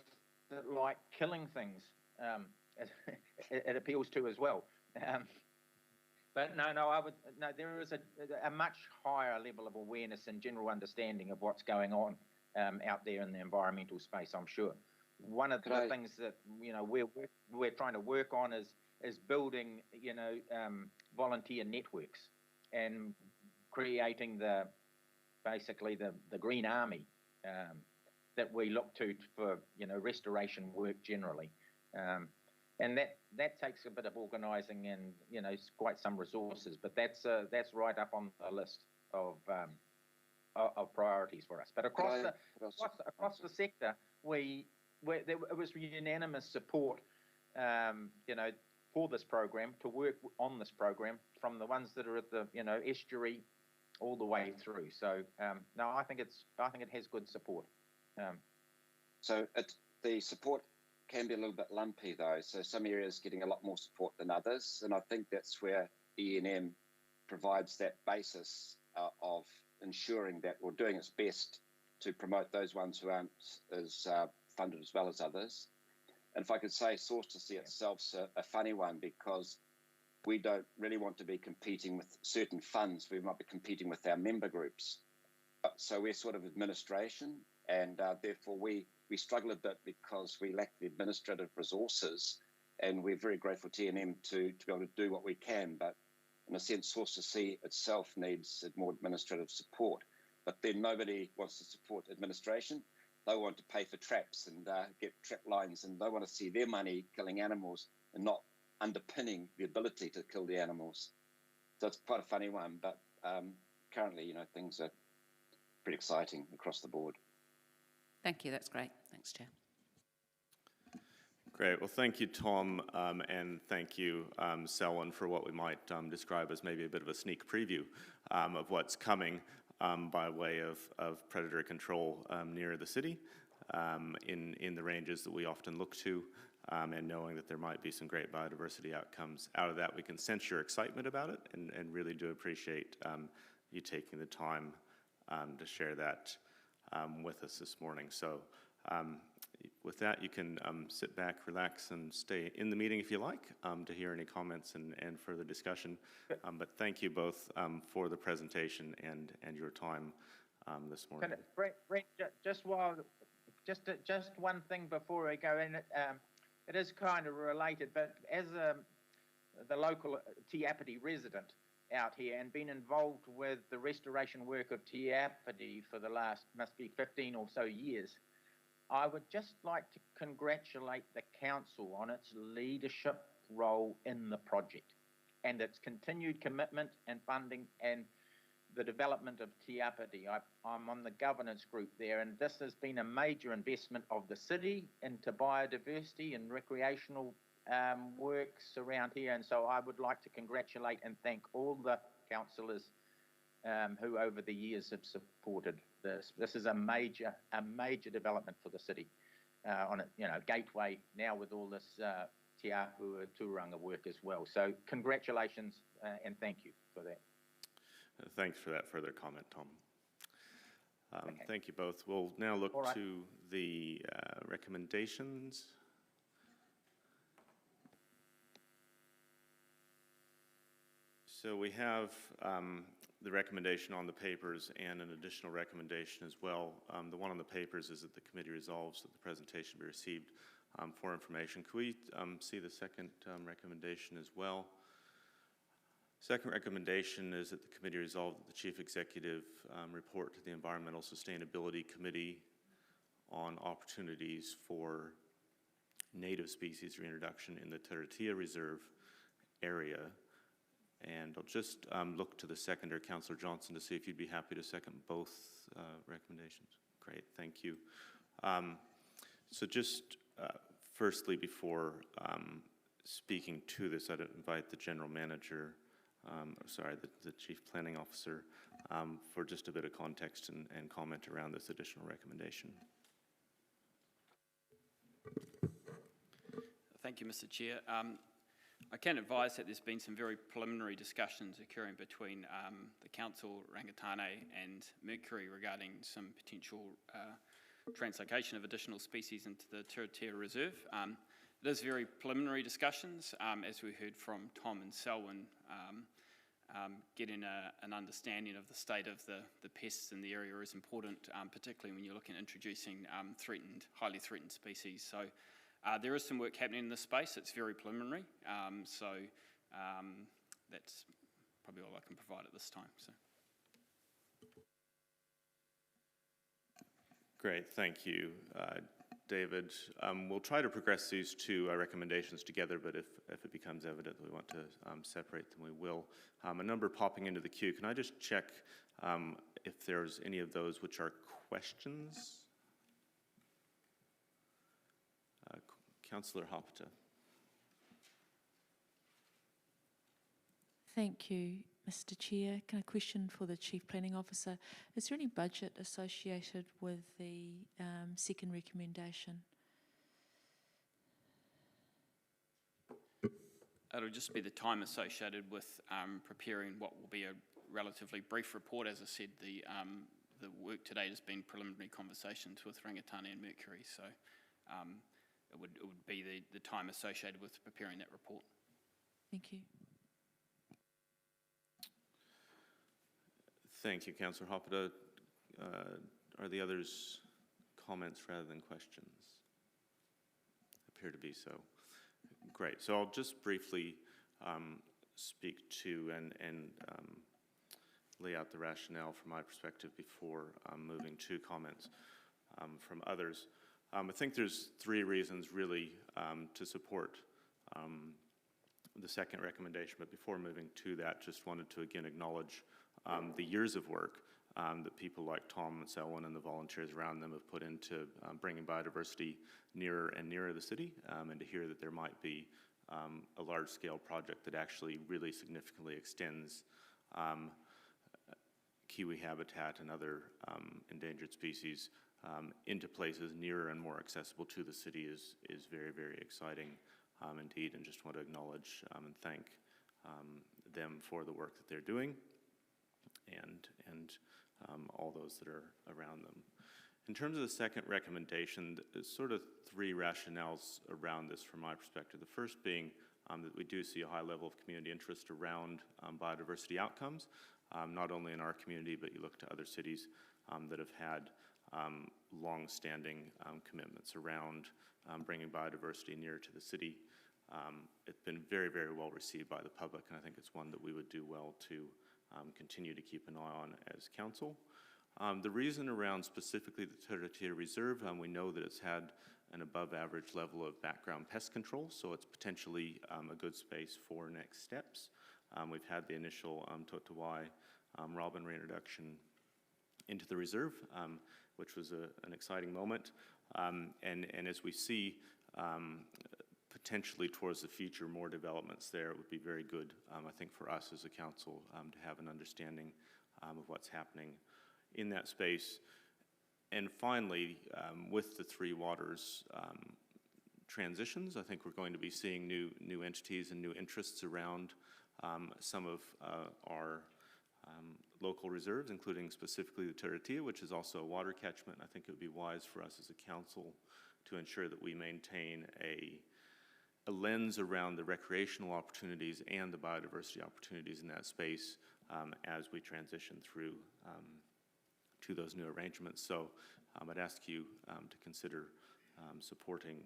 that like killing things. It appeals to as well. But there is a much higher level of awareness and general understanding of what's going on out there in the environmental space, I'm sure. One of the things that we're trying to work on is building volunteer networks and creating the green army that we look to for restoration work generally, and that takes a bit of organising and quite some resources, but that's right up on the list of priorities for us. But across the sector, it was unanimous support, for this program, to work on this program, from the ones that are at the estuary all the way through. So no, I think it has good support. So the support can be a little bit lumpy though. So some areas getting a lot more support than others, and I think that's where E&M provides that basis of ensuring that we're doing its best to promote those ones who aren't as funded as well as others. And if I could say, Source to Sea itself's a funny one, because we don't really want to be competing with certain funds. We might be competing with our member groups. So we're sort of administration, and therefore we struggle a bit because we lack the administrative resources, and we're very grateful to E&M to be able to do what we can. But in a sense, Source to Sea itself needs more administrative support. But then nobody wants to support administration. They want to pay for traps and get trap lines, and they want to see their money killing animals and not underpinning the ability to kill the animals. So it's quite a funny one, but currently, things are pretty exciting across the board. Thank you, that's great. Thanks, Chair. Great. Well, thank you, Tom, and thank you, Selwyn, for what we might describe as maybe a bit of a sneak preview of what's coming by way of predator control near the city, in the ranges that we often look to, and knowing that there might be some great biodiversity outcomes out of that. We can sense your excitement about it, and really do appreciate you taking the time to share that with us this morning. So with that, you can sit back, relax, and stay in the meeting if you like to hear any comments and further discussion. But thank you both for the presentation and your time this morning. Brent, just one thing before I go in. It is kind of related, but as the local Te Apiti resident out here and been involved with the restoration work of Te Apiti for the last, must be 15 or so years, I would just like to congratulate the council on its leadership role in the project and its continued commitment and funding and the development of Te Apiti. I'm on the governance group there, and this has been a major investment of the city into biodiversity and recreational works around here, and so I would like to congratulate and thank all the councillors who over the years have supported this. This is a major development for the city. On a gateway now with all this Te Ahua Tūranga work as well. So congratulations and thank you for that. Thanks for that further comment, Tom. Okay. Thank you both. We'll now look All right. to the recommendations. So we have the recommendation on the papers and an additional recommendation as well. The one on the papers is that the committee resolves that the presentation be received for information. Could we see the second recommendation as well? Second recommendation is that the committee resolve that the chief executive report to the Environmental Sustainability Committee on opportunities for native species reintroduction in the Taratea Reserve area. And I'll just look to the seconder, Councillor Johnson, to see if you'd be happy to second both recommendations. Great, thank you. So just firstly, before speaking to this, I'd invite the General Manager, the Chief Planning Officer, for just a bit of context and comment around this additional recommendation. Thank you, Mr. Chair. I can advise that there's been some very preliminary discussions occurring between the Council, Rangatane and Mercury regarding some potential translocation of additional species into the Taratea Reserve. It is very preliminary discussions, as we heard from Tom and Selwyn, getting an understanding of the state of the pests in the area is important, particularly when you're looking at introducing highly threatened species. So there is some work happening in this space. It's very preliminary, so that's probably all I can provide at this time. So. Great, thank you, David. We'll try to progress these two recommendations together, but if it becomes evident that we want to separate them, we will. A number popping into the queue. Can I just check if there's any of those which are questions? Councillor Hopta. Thank you, Mr. Chair. Can I question for the Chief Planning Officer? Is there any budget associated with the second recommendation? It'll just be the time associated with preparing what will be a relatively brief report. As I said, the work today has been preliminary conversations with Rangatane and Mercury, so it would be the time associated with preparing that report. Thank you. Thank you, Councillor Hoppa. Are the others comments rather than questions? Appear to be so. Great. So I'll just briefly speak to and lay out the rationale from my perspective before moving to comments from others. I think there's three reasons really to support the second recommendation, but before moving to that, just wanted to again acknowledge the years of work that people like Tom and Selwyn and the volunteers around them have put into bringing biodiversity nearer and nearer the city, and to hear that there might be a large-scale project that actually really significantly extends kiwi habitat and other endangered species into places nearer and more accessible to the city is very, very exciting indeed, and just want to acknowledge and thank them for the work that they're doing and all those that are around them. In terms of the second recommendation, there's sort of three rationales around this from my perspective. The first being that we do see a high level of community interest around biodiversity outcomes, not only in our community, but you look to other cities that have had long-standing commitments around bringing biodiversity nearer to the city. It's been very, very well received by the public, and I think it's one that we would do well to continue to keep an eye on as council. The reason around specifically the Taratea Reserve, we know that it's had an above average level of background pest control, so it's potentially a good space for next steps. We've had the initial Totawai robin reintroduction into the reserve, which was an exciting moment. And as we see potentially towards the future, more developments there would be very good, I think, for us as a council to have an understanding of what's happening in that space. And finally, with the Three Waters transitions, I think we're going to be seeing new entities and new interests around some of our local reserves, including specifically the Turitea, which is also a water catchment. I think it would be wise for us as a council to ensure that we maintain a lens around the recreational opportunities and the biodiversity opportunities in that space as we transition through to those new arrangements. So I'd ask you to consider supporting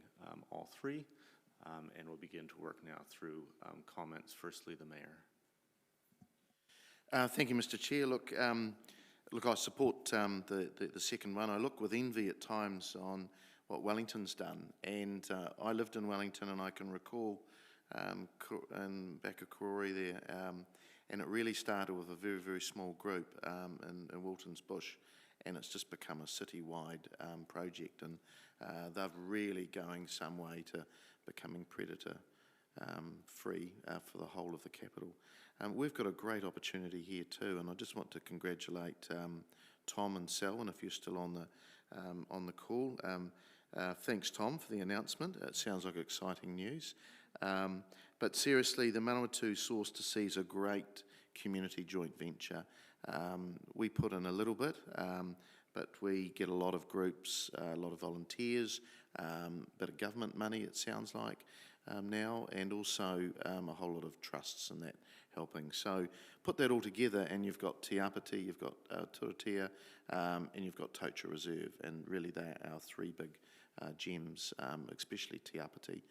all three, and we'll begin to work now through comments. Firstly, the Mayor. Thank you, Mr. Chair. Look, I support the second one. I look with envy at times on what Wellington's done, and I lived in Wellington, and I can recall in back at Karori there, and it really started with a very, very small group in Wilton's Bush, and it's just become a citywide project, and they're really going some way to becoming predator free for the whole of the capital. We've got a great opportunity here too, and I just want to congratulate Tom and Selwyn, if you're still on the call. Thanks, Tom, for the announcement. It sounds like exciting news. But seriously, the Manawatu Source to Sea is a great community joint venture. We put in a little bit, but we get a lot of groups, a lot of volunteers, a bit of government money, it sounds like, now, and also a whole lot of trusts and that helping. So put that all together and you've got Te Apiti, you've got Turitea, and you've got Tautra Reserve, and really they're our three big gems, especially Te Apiti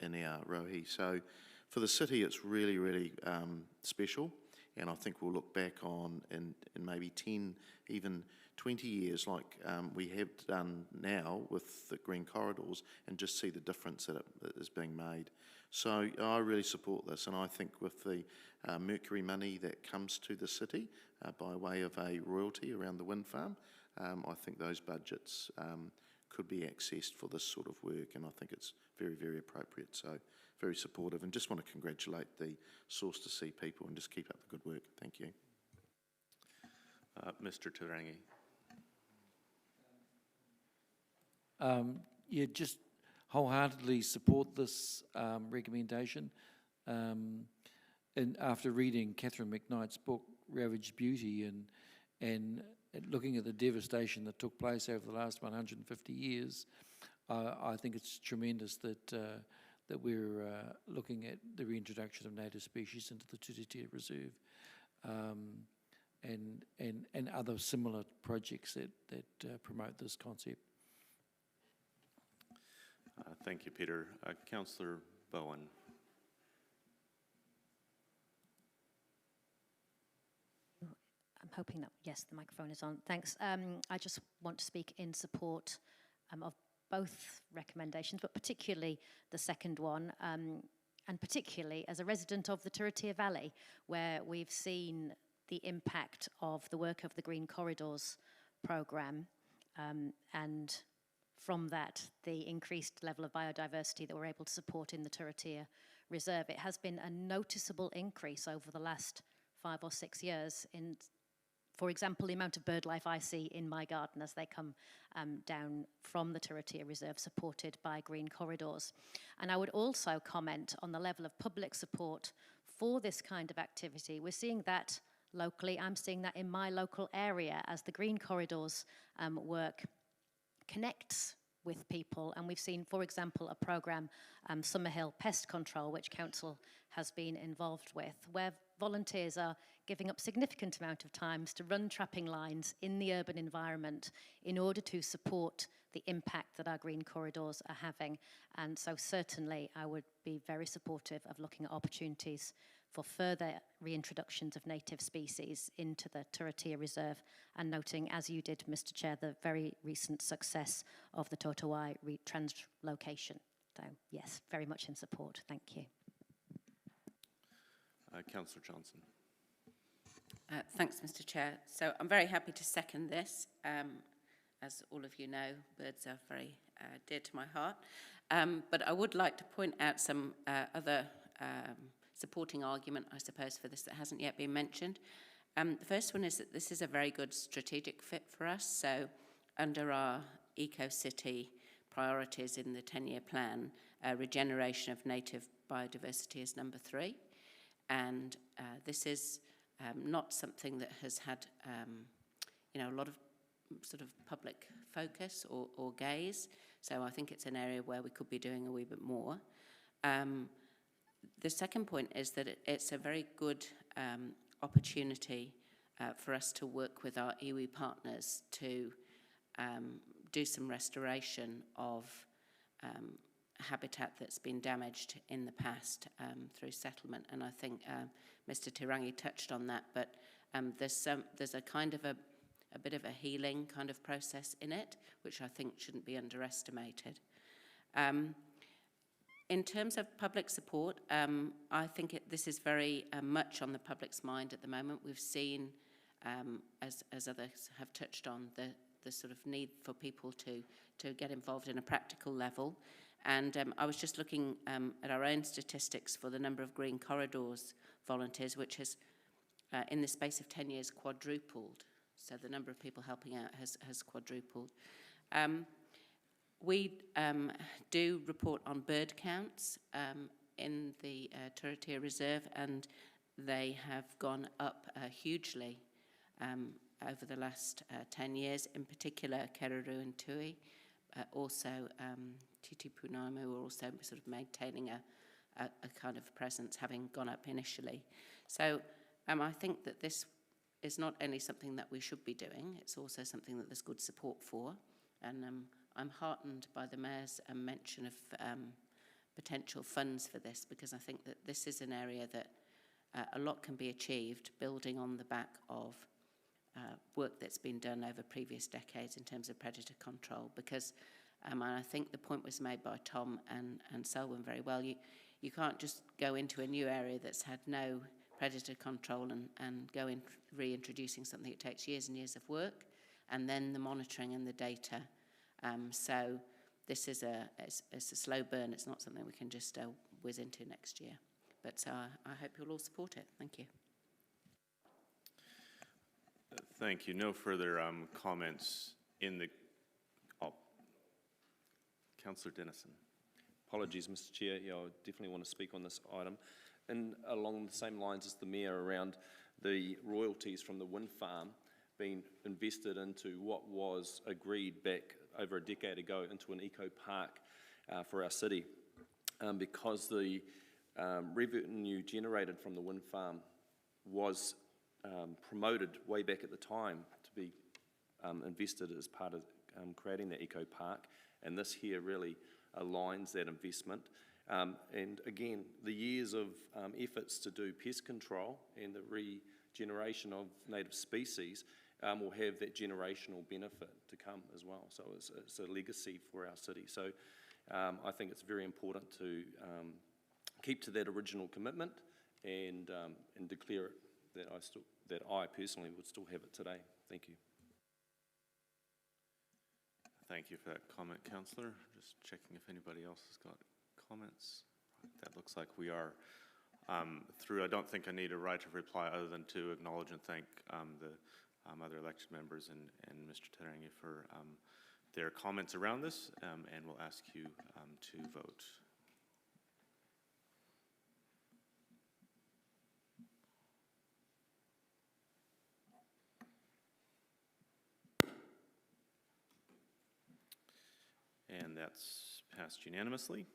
in our rohi. So for the city it's really, really special, and I think we'll look back on in maybe 10, even 20 years like we have done now with the green corridors, and just see the difference that is being made. So I really support this, and I think with the Mercury money that comes to the city by way of a royalty around the wind farm, I think those budgets could be accessed for this sort of work, and I think it's very, very appropriate. So very supportive, and just want to congratulate the Source to Sea people and just keep up the good work. Thank you. Mr. Turangi. Yeah, just wholeheartedly support this recommendation. And after reading Catherine McKnight's book, Ravaged Beauty, and looking at the devastation that took place over the last 150 years, I think it's tremendous that we're looking at the reintroduction of native species into the Turitea Reserve, and other similar projects that promote this concept. Thank you, Peter. Councillor Bowen. I'm hoping that, yes, the microphone is on. Thanks. I just want to speak in support of both recommendations, but particularly the second one, and particularly as a resident of the Turitea Valley, where we've seen the impact of the work of the Green Corridors programme, and from that, the increased level of biodiversity that we're able to support in the Turitea Reserve. It has been a noticeable increase over the last 5 or 6 years in, for example, the amount of bird life I see in my garden as they come down from the Turitea Reserve, supported by Green Corridors. And I would also comment on the level of public support for this kind of activity. We're seeing that locally. I'm seeing that in my local area as the Green Corridors work connects with people, and we've seen, for example, a programme, Summerhill Pest Control, which Council has been involved with, where volunteers are giving up significant amount of times to run trapping lines in the urban environment in order to support the impact that our Green Corridors are having. And so certainly I would be very supportive of looking at opportunities for further reintroductions of native species into the Turitea Reserve, and noting, as you did, Mr. Chair, the very recent success of the Totowai translocation. So, yes, very much in support. Thank you. Councillor Johnson. Thanks, Mr. Chair. So I'm very happy to second this. As all of you know, birds are very dear to my heart. But I would like to point out some other supporting argument, I suppose, for this that hasn't yet been mentioned. The first one is that this is a very good strategic fit for us. So under our Eco-City priorities in the 10-year plan, regeneration of native biodiversity is number 3. And this is not something that has had, a lot of sort of public focus or gaze. So I think it's an area where we could be doing a wee bit more. The second point is that it's a very good opportunity for us to work with our iwi partners to do some restoration of habitat that's been damaged in the past through settlement. And I think Mr. Tirangi touched on that, but there's a kind of a bit of a healing kind of process in it, which I think shouldn't be underestimated. In terms of public support, I think this is very much on the public's mind at the moment. We've seen, as others have touched on, the sort of need for people to get involved in a practical level. And I was just looking at our own statistics for the number of Green Corridors volunteers, which has, in the space of 10 years, quadrupled. So the number of people helping out has quadrupled. We do report on bird counts in the Turitea Reserve, and they have gone up hugely over the last 10 years, in particular Kereru and Tui. Also, Titipunaimu are also sort of maintaining a kind of presence, having gone up initially. So I think that this is not only something that we should be doing, it's also something that there's good support for. And I'm heartened by the Mayor's mention of potential funds for this, because I think that this is an area that a lot can be achieved building on the back of work that's been done over previous decades in terms of predator control. Because and I think the point was made by Tom and Selwyn very well. You can't just go into a new area that's had no predator control and go in reintroducing something. It takes years and years of work, and then the monitoring and the data. So this is it's a slow burn. It's not something we can just whiz into next year. But I hope you'll all support it. Thank you. Thank you. No further comments in the... Oh, Councillor Dennison. Apologies, Mr. Chair. Yeah, I definitely want to speak on this item. And along the same lines as the Mayor around the royalties from the wind farm being invested into what was agreed back over a decade ago into an eco park for our city. Because the revenue generated from the wind farm was promoted way back at the time to be invested as part of creating the eco park, and this here really aligns that investment. And again, the years of efforts to do pest control and the regeneration of native species will have that generational benefit to come as well. So it's a legacy for our city. So I think it's very important to keep to that original commitment and declare it that I personally would still have it today. Thank you. Thank you for that comment, Councillor. Just checking if anybody else has got comments. That looks like we are through. I don't think I need a right of reply other than to acknowledge and thank the other elected members and Mr. Tirangi for their comments around this, and we'll ask you to vote. And that's passed unanimously,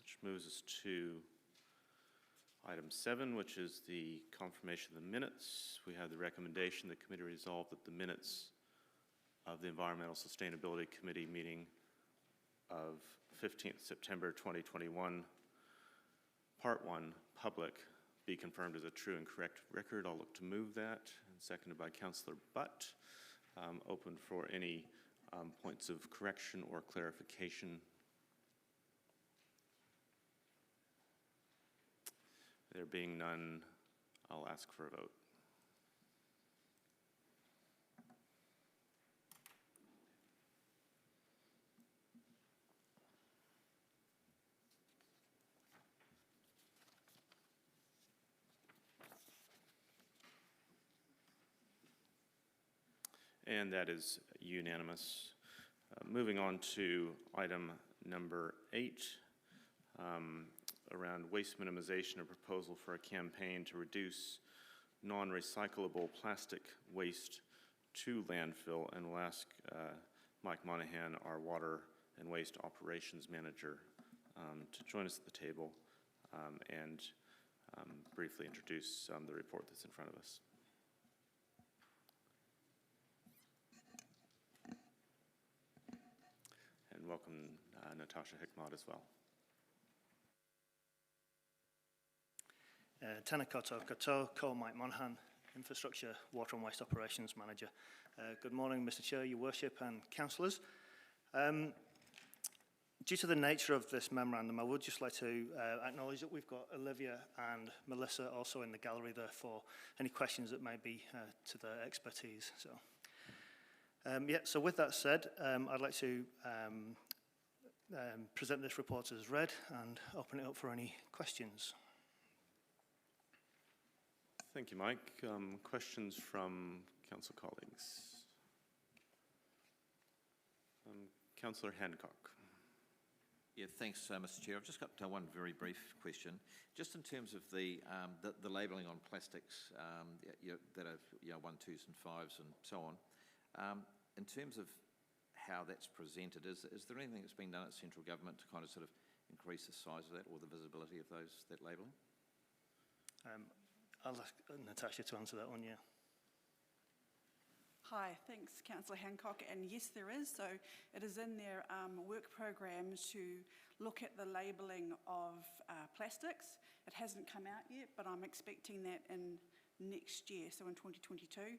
which moves us to item 7, which is the confirmation of the minutes. We have the recommendation the committee resolved that the minutes of the Environmental Sustainability Committee meeting of 15th September 2021, Part 1, public, be confirmed as a true and correct record. I'll look to move that, and seconded by Councillor Butt. Open for any points of correction or clarification. There being none, I'll ask for a vote. And that is unanimous. Moving on to item number 8, around waste minimization, a proposal for a campaign to reduce non-recyclable plastic waste to landfill, and we'll ask Mike Monahan, our Water and Waste Operations Manager, to join us at the table and briefly introduce the report that's in front of us. And welcome Natasha Hickmott as well. Tēnā koutou katoa, ko Mike Monahan, Infrastructure, Water and Waste Operations Manager. Good morning, Mr. Chair, Your Worship and Councillors. Due to the nature of this memorandum, I would just like to acknowledge that we've got Olivia and Melissa also in the gallery there for any questions that may be to their expertise. So with that said, I'd like to present this report as read and open it up for any questions. Thank you, Mike. Questions from council colleagues? Councillor Hancock. Yeah, thanks, Mr. Chair. I've just got one very brief question. Just in terms of the labelling on plastics that are 1, 2s and 5s and so on, in terms of how that's presented, is there anything that's been done at central government to kind of sort of increase the size of that or the visibility of that labelling? I'll ask Natasha to answer that one, yeah. Hi, thanks Councillor Hancock, and yes there is. So it is in their work program to look at the labelling of plastics. It hasn't come out yet, but I'm expecting that in next year, so in 2022.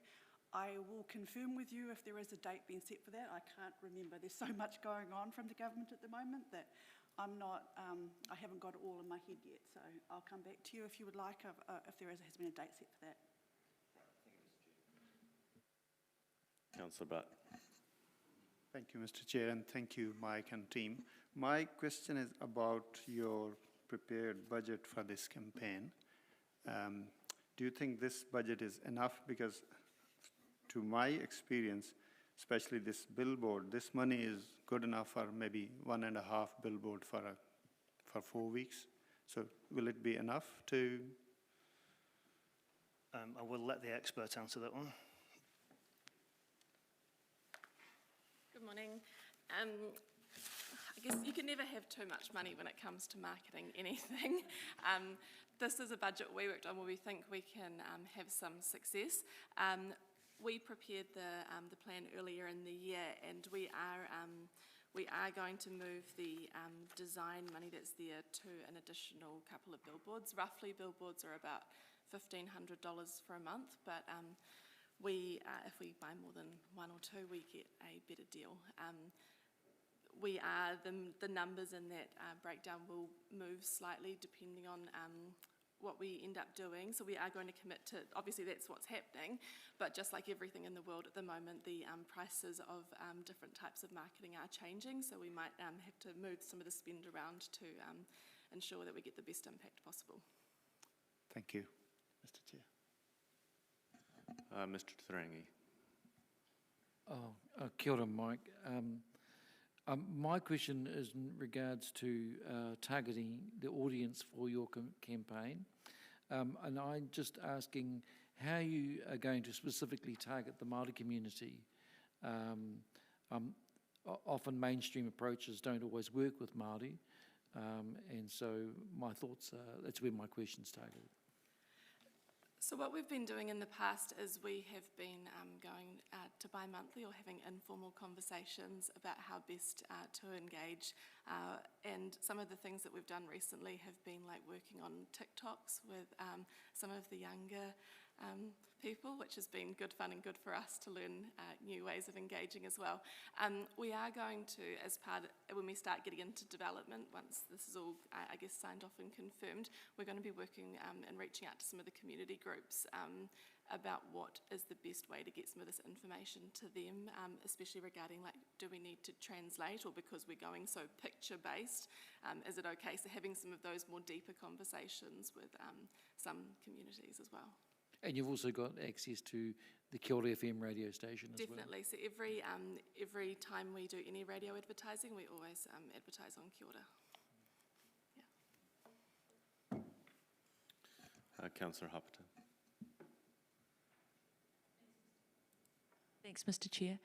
I will confirm with you if there is a date being set for that. I can't remember. There's so much going on from the government at the moment that I haven't got it all in my head yet. So I'll come back to you if you would like, if there has been a date set for that. Councillor Butt. Thank you, Mr. Chair, and thank you, Mike and team. My question is about your prepared budget for this campaign. Do you think this budget is enough? Because to my experience, especially this billboard, this money is good enough for maybe 1.5 billboard for 4 weeks. So will it be enough to? I will let the expert answer that one. Good morning. I guess you can never have too much money when it comes to marketing anything. This is a budget we worked on where we think we can have some success. We prepared the plan earlier in the year, and we are going to move the design money that's there to an additional couple of billboards. Roughly, billboards are about $1,500 for a month, but if we buy more than 1 or 2, we get a better deal. The numbers in that breakdown will move slightly depending on what we end up doing. So we are going to commit to, obviously that's what's happening, but just like everything in the world at the moment, the prices of different types of marketing are changing. So we might have to move some of the spend around to ensure that we get the best impact possible. Thank you, Mr. Chair. Mr. Tarangi. Kia ora, Mike. My question is in regards to targeting the audience for your campaign. And I'm just asking how you are going to specifically target the Māori community. Often mainstream approaches don't always work with Māori. And so my thoughts are, that's where my question's targeted. So what we've been doing in the past is we have been going to bi-monthly or having informal conversations about how best to engage. And some of the things that we've done recently have been like working on TikToks with some of the younger people, which has been good fun and good for us to learn new ways of engaging as well. We are going to, when we start getting into development, once this is all, I guess, signed off and confirmed, we're going to be working and reaching out to some of the community groups about what is the best way to get some of this information to them, especially regarding, like, do we need to translate, or because we're going so picture-based, is it okay? So having some of those more deeper conversations with some communities as well. And you've also got access to the Kia Ora FM radio station as well. Definitely. So every time we do any radio advertising, we always advertise on Kia Ora. Councillor Hopperton. Thanks, Mr. Chair.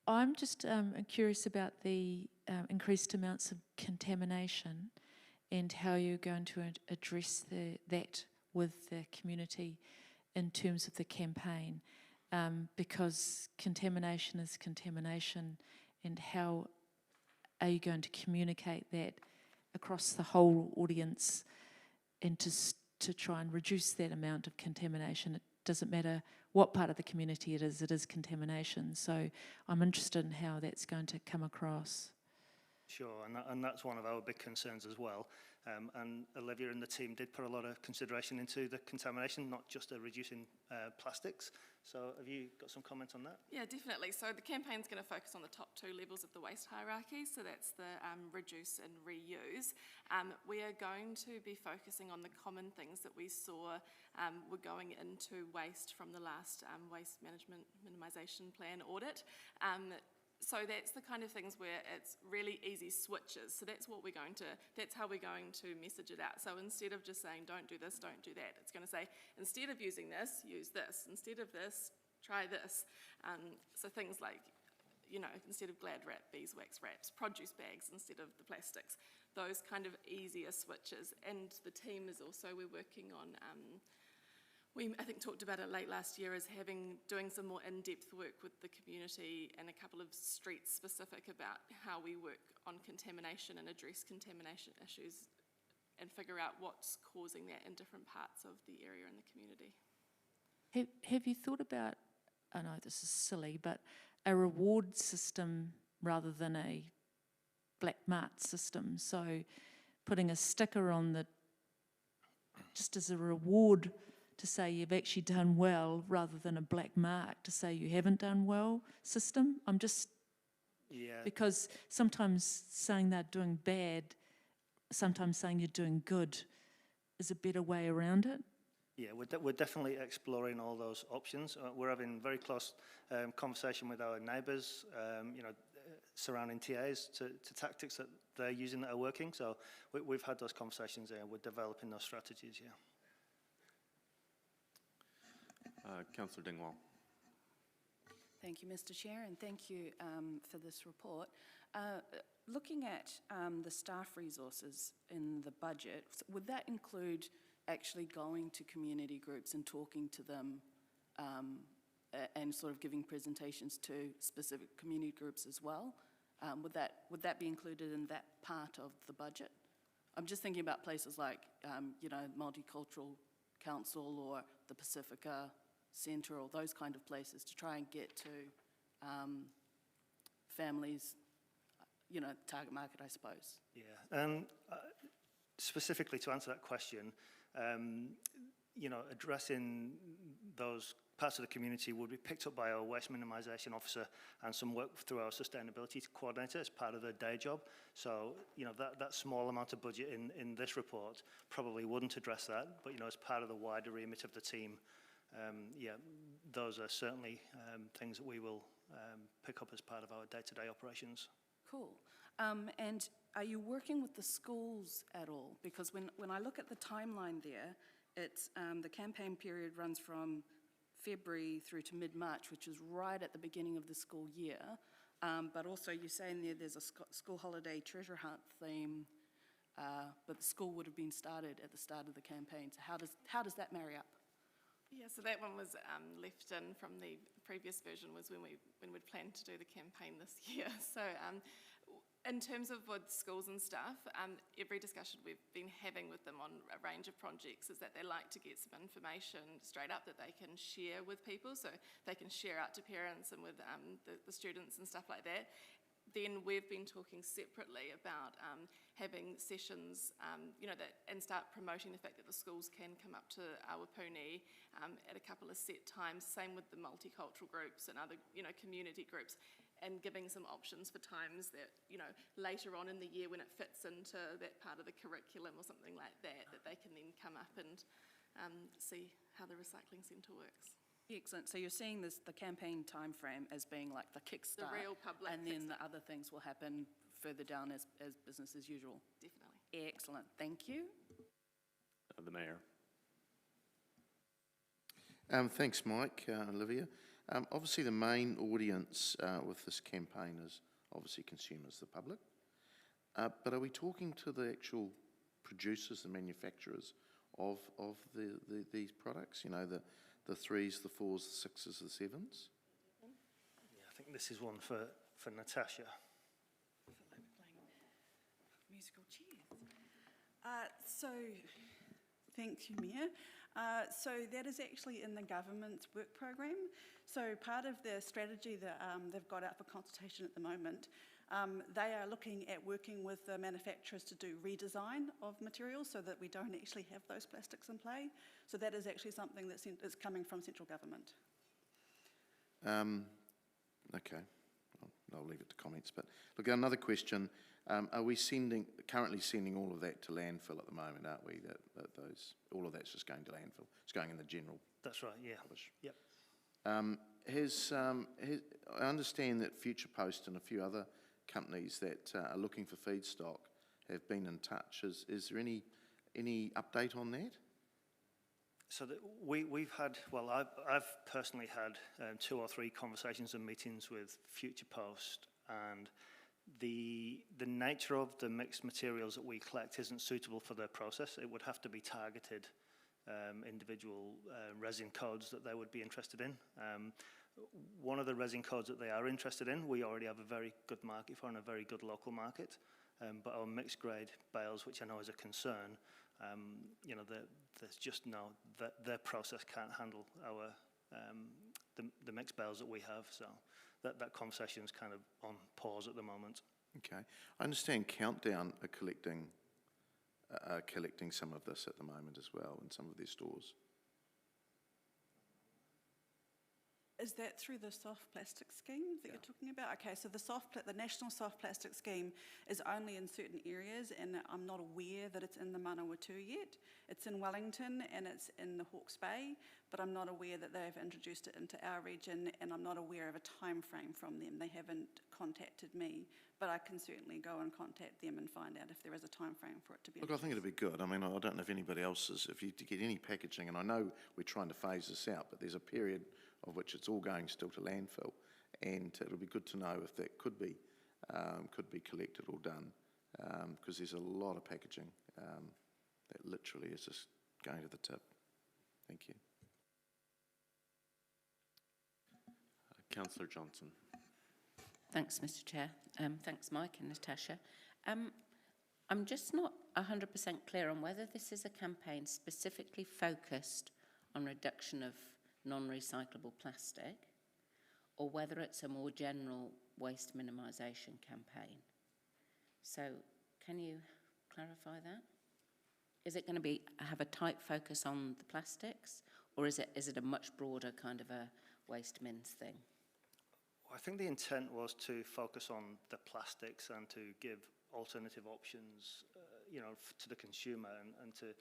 I'm just curious about the increased amounts of contamination and how you're going to address that with the community in terms of the campaign, because contamination is contamination, and how are you going to communicate that across the whole audience and to try and reduce that amount of contamination? It doesn't matter what part of the community it is contamination. So I'm interested in how that's going to come across. Sure, and that's one of our big concerns as well. And Olivia and the team did put a lot of consideration into the contamination, not just reducing plastics. So have you got some comments on that? Yeah, definitely. So the campaign's going to focus on the top 2 levels of the waste hierarchy. So that's the reduce and reuse. We are going to be focusing on the common things that we saw were going into waste from the last waste management minimisation plan audit. So that's the kind of things where it's really easy switches. So that's how we're going to message it out. So instead of just saying, don't do this, don't do that, it's going to say, instead of using this, use this. Instead of this, try this. So things like, instead of Glad wrap, beeswax wraps, produce bags instead of the plastics. Those kind of easier switches. And the team is also, we're working on, we, I think, talked about it late last year as doing some more in-depth work with the community and a couple of streets specific about how we work on contamination and address contamination issues and figure out what's causing that in different parts of the area and the community. Have you thought about, I know this is silly, but a reward system rather than a black mark system? So putting a sticker on just as a reward to say you've actually done well, rather than a black mark to say you haven't done well system? I'm just, because sometimes saying they're doing bad, sometimes saying you're doing good is a better way around it. Yeah, we're definitely exploring all those options. We're having very close conversation with our neighbours, surrounding TAs to tactics that they're using that are working. So we've had those conversations there. We're developing those strategies, yeah. Councillor Dingwall. Thank you, Mr. Chair, and thank you for this report. Looking at the staff resources in the budget, would that include actually going to community groups and talking to them and sort of giving presentations to specific community groups as well? Would that be included in that part of the budget? I'm just thinking about places like, Multicultural Council or the Pacifica Centre or those kind of places to try and get to families, target market, I suppose. Yeah, specifically to answer that question, addressing those parts of the community would be picked up by our waste minimisation officer and some work through our sustainability coordinator as part of their day job. So, that small amount of budget in this report probably wouldn't address that, but, as part of the wider remit of the team, those are certainly things that we will pick up as part of our day-to-day operations. Cool. And are you working with the schools at all? Because when I look at the timeline there, it's the campaign period runs from February through to mid-March, which is right at the beginning of the school year. But also you say in there's a school holiday treasure hunt theme, but the school would have been started at the start of the campaign. So how does that marry up? Yeah, so that one was left in from the previous version, was when we'd planned to do the campaign this year. So in terms of with schools and stuff, every discussion we've been having with them on a range of projects is that they like to get some information straight up that they can share with people, so they can share out to parents and with the students and stuff like that. Then we've been talking separately about having sessions, and start promoting the fact that the schools can come up to Awapuni at a couple of set times. Same with the multicultural groups and other, community groups, and giving some options for times that, later on in the year when it fits into that part of the curriculum or something like that, that they can then come up and see how the recycling centre works. Excellent. So you're seeing this, the campaign timeframe as being like the kickstart, The real public and then the kickstart. other things will happen further down as business as usual. Definitely. Excellent. Thank you. The Mayor. Thanks, Mike, Olivia. Obviously, the main audience with this campaign is obviously consumers, the public. But are we talking to the actual producers and manufacturers of these products? You know, the 3s, the 4s, the 6s, the 7s? Yeah, I think this is one for Natasha. Musical chairs. So, thank you, Mayor. So that is actually in the government's work program. So part of the strategy that they've got out for consultation at the moment, they are looking at working with the manufacturers to do redesign of materials so that we don't actually have those plastics in play. So that is actually something that is coming from central government. Okay, I'll leave it to comments. But look, another question. Are we currently sending all of that to landfill at the moment, aren't we? All of that's just going to landfill. It's going in the general. That's right, yeah. Rubbish. Yep. I understand that Future Post and a few other companies that are looking for feedstock have been in touch. Is there any update on that? So we've had, well, I've personally had 2 or 3 conversations and meetings with Future Post, and the nature of the mixed materials that we collect isn't suitable for their process. It would have to be targeted individual resin codes that they would be interested in. One of the resin codes that they are interested in, we already have a very good market for and a very good local market. But our mixed grade bales, which I know is a concern, you know, there's just no, their process can't handle our the mixed bales that we have. So that conversation is kind of on pause at the moment. Okay, I understand Countdown are collecting some of this at the moment as well in some of their stores. Is that through the soft plastic scheme that you're talking about? Okay, so the National Soft Plastic Scheme is only in certain areas, and I'm not aware that it's in the Manawatu yet. It's in Wellington and it's in the Hawke's Bay, but I'm not aware that they've introduced it into our region, and I'm not aware of a time frame from them. They haven't contacted me, but I can certainly go and contact them and find out if there is a time frame for it to be Look, I think it'd be good. I mean, I don't know if anybody else is, if you get any packaging, and I know we're trying to phase this out, but there's a period of which it's all going still to landfill, and it'll be good to know if that could be collected or done, because there's a lot of packaging that literally is just going to the tip. Thank you. Councillor Johnson. Thanks, Mr. Chair. Thanks, Mike and Natasha. I'm just not 100% clear on whether this is a campaign specifically focused on reduction of non-recyclable plastic, or whether it's a more general waste minimisation campaign. So can you clarify that? Is it going to have a tight focus on the plastics, or is it a much broader kind of a waste mins thing? I think the intent was to focus on the plastics and to give alternative options, you know, to the consumer, and to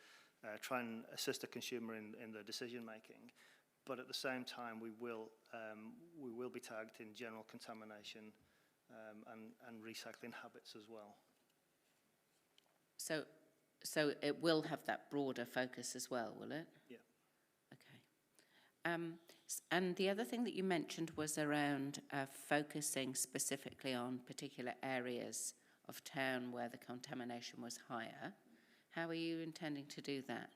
try and assist the consumer in their decision making. But at the same time, we will be targeting general contamination and recycling habits as well. So it will have that broader focus as well, will it? Yeah. Okay. And the other thing that you mentioned was around focusing specifically on particular areas of town where the contamination was higher. How are you intending to do that?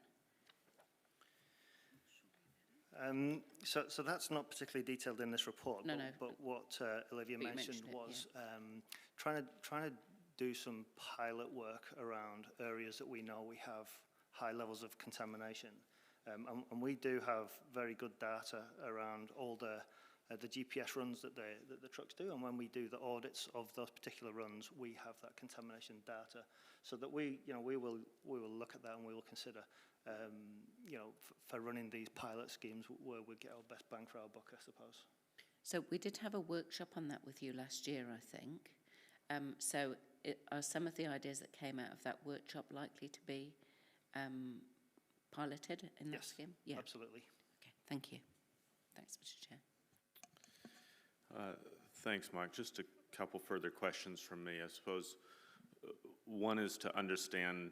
So that's not particularly detailed in this report. No, but what Olivia mentioned was trying to do some pilot work around areas that we know we have high levels of contamination. And we do have very good data around all the GPS runs that the trucks do, and when we do the audits of those particular runs, we have that contamination data, so that we will look at that, and we will consider, for running these pilot schemes where we get our best bang for our buck, I suppose. So we did have a workshop on that with you last year, I think. Are some of the ideas that came out of that workshop likely to be piloted in that Yes, scheme? Yeah. absolutely. Okay, thank you. Thanks, Mr. Chair. Thanks, Mike. Just a couple further questions from me. I suppose one is to understand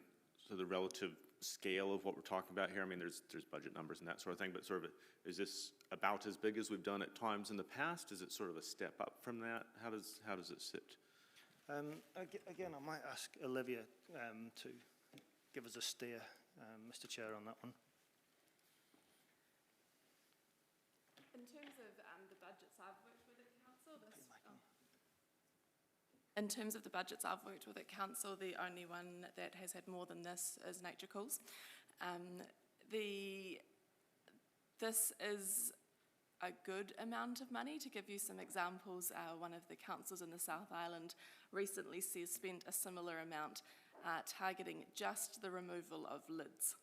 the relative scale of what we're talking about here. I mean, there's budget numbers and that sort of thing, but sort of, is this about as big as we've done at times in the past? Is it sort of a step up from that? How does it sit? Again, I might ask Olivia to give us a steer, Mr. Chair, on that one. In terms of the budgets I've worked with at council, in terms of the budgets I've worked with at council, the only one that has had more than this is Nature Calls. This is a good amount of money. To give you some examples, one of the councils in the South Island recently spent a similar amount targeting just the removal of lids.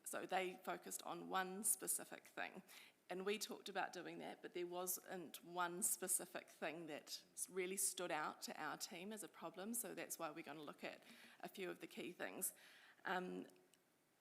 So they focused on one specific thing. And we talked about doing that, but there wasn't one specific thing that really stood out to our team as a problem, so that's why we're going to look at a few of the key things.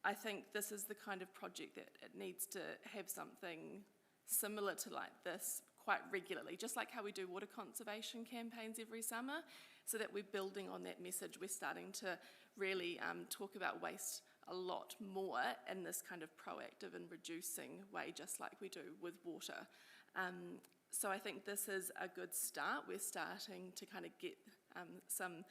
I think this is the kind of project that it needs to have something similar to like this quite regularly, just like how we do water conservation campaigns every summer, so that we're building on that message. We're starting to really talk about waste a lot more in this kind of proactive and reducing way, just like we do with water. So I think this is a good start. We're starting to kind of get some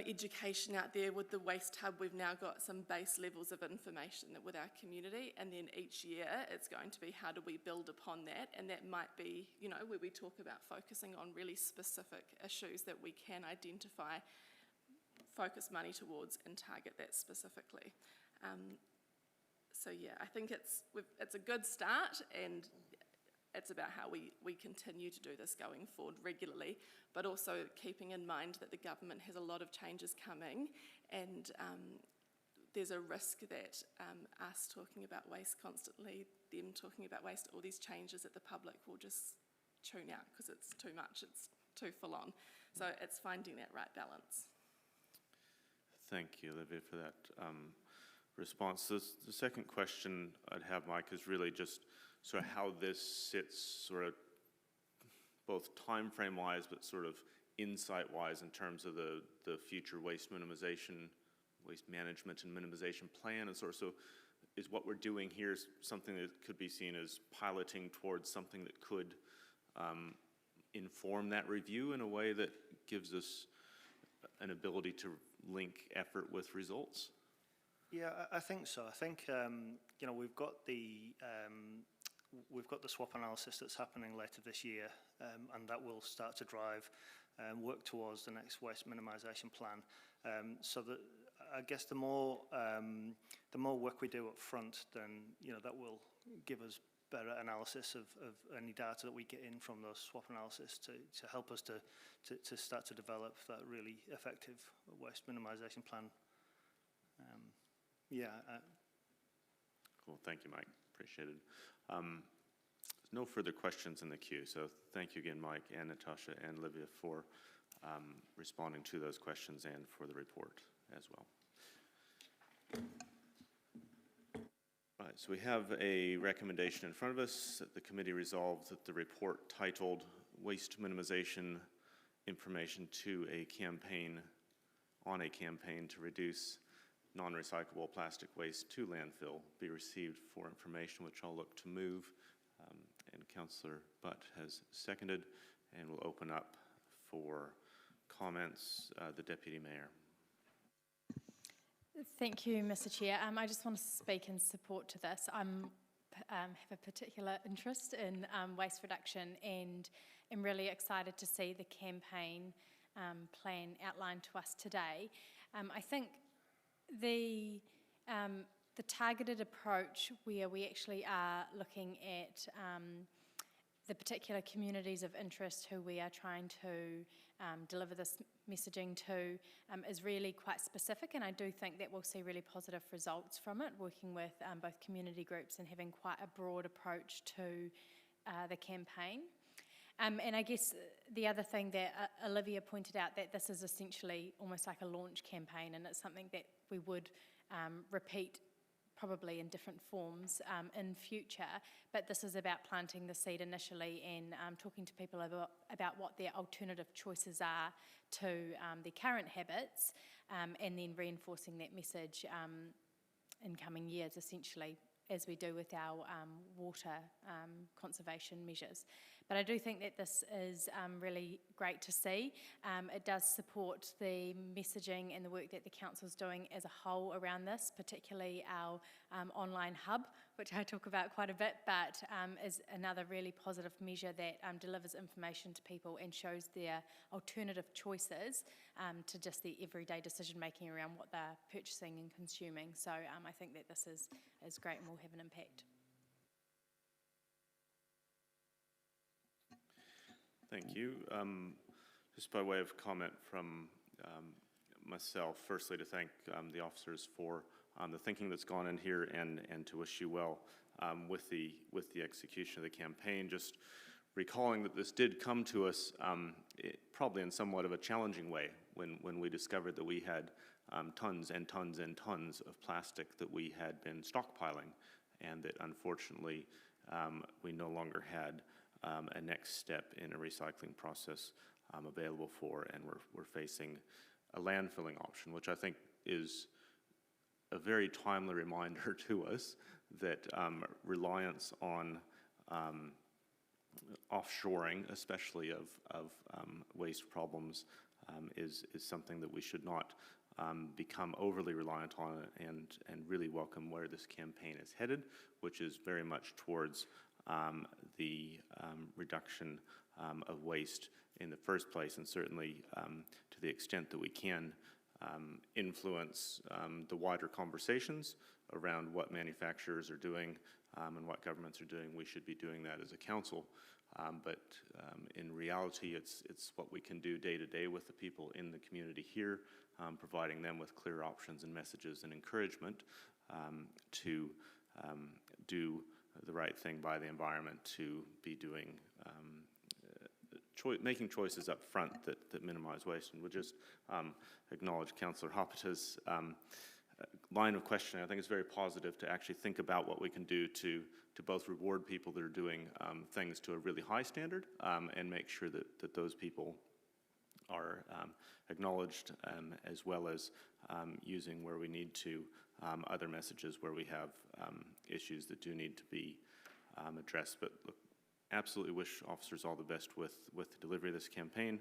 education out there with the Waste Hub. We've now got some base levels of information with our community, and then each year it's going to be how do we build upon that, and that might be, you know, where we talk about focusing on really specific issues that we can identify, focus money towards and target that specifically. So yeah, I think it's a good start, and it's about how we continue to do this going forward regularly, but also keeping in mind that the government has a lot of changes coming, and there's a risk that us talking about waste constantly, them talking about waste, all these changes that the public will just tune out because it's too much, it's too full on. So it's finding that right balance. Thank you, Olivia, for that response. The second question I'd have, Mike, is really just sort of how this sits sort of both time frame wise, but sort of insight wise in terms of the future waste minimization, waste management and minimization plan, and sort of, so is what we're doing here something that could be seen as piloting towards something that could inform that review in a way that gives us an ability to link effort with results? Yeah, I think so. I think you know, we've got the swap analysis that's happening later this year, and that will start to drive work towards the next waste minimisation plan. So that I guess the more work we do up front, then you know that will give us better analysis of any data that we get in from those swap analysis to help us to start to develop that really effective waste minimisation plan. Cool, thank you, Mike, appreciate it. No further questions in the queue, so thank you again, Mike and Natasha and Olivia for responding to those questions and for the report as well. Right, so we have a recommendation in front of us that the committee resolved that the report titled Waste Minimization Information to a Campaign, on a Campaign to Reduce Non-Recyclable Plastic Waste to Landfill be received for information, which I'll look to move. And Councillor Butt has seconded, and we'll open up for comments. The Deputy Mayor. Thank you, Mr. Chair. I just want to speak in support to this. I have a particular interest in waste reduction, and am really excited to see the campaign plan outlined to us today. I think the targeted approach where we actually are looking at the particular communities of interest who we are trying to deliver this messaging to is really quite specific, and I do think that we'll see really positive results from it, working with both community groups and having quite a broad approach to the campaign. And I guess the other thing that Olivia pointed out, that this is essentially almost like a launch campaign, and it's something that we would repeat probably in different forms in future, but this is about planting the seed initially and talking to people about what their alternative choices are to their current habits, and then reinforcing that message in coming years, essentially, as we do with our water conservation measures. But I do think that this is really great to see. It does support the messaging and the work that the Council's doing as a whole around this, particularly our online hub, which I talk about quite a bit, but is another really positive measure that delivers information to people and shows their alternative choices to just the everyday decision making around what they're purchasing and consuming. So I think that this is great and will have an impact. Thank you. Just by way of comment from myself, firstly to thank the officers for the thinking that's gone in here, and to wish you well with the execution of the campaign. Just recalling that this did come to us probably in somewhat of a challenging way when we discovered that we had tons and tons and tons of plastic that we had been stockpiling, and that unfortunately we no longer had a next step in a recycling process available for, and we're facing a landfilling option, which I think is a very timely reminder to us that reliance on offshoring, especially of waste problems, is something that we should not become overly reliant on, and really welcome where this campaign is headed, which is very much towards the reduction of waste in the first place, and certainly to the extent that we can influence the wider conversations around what manufacturers are doing and what governments are doing. We should be doing that as a council, but in reality it's what we can do day to day with the people in the community here, providing them with clear options and messages and encouragement to do the right thing by the environment, to be doing making choices up front that minimize waste. And we'll just acknowledge Councillor Hopeta's line of questioning. I think it's very positive to actually think about what we can do to both reward people that are doing things to a really high standard, and make sure that those people are acknowledged, as well as using where we need to other messages where we have issues that do need to be addressed. But look, absolutely wish officers all the best with the delivery of this campaign,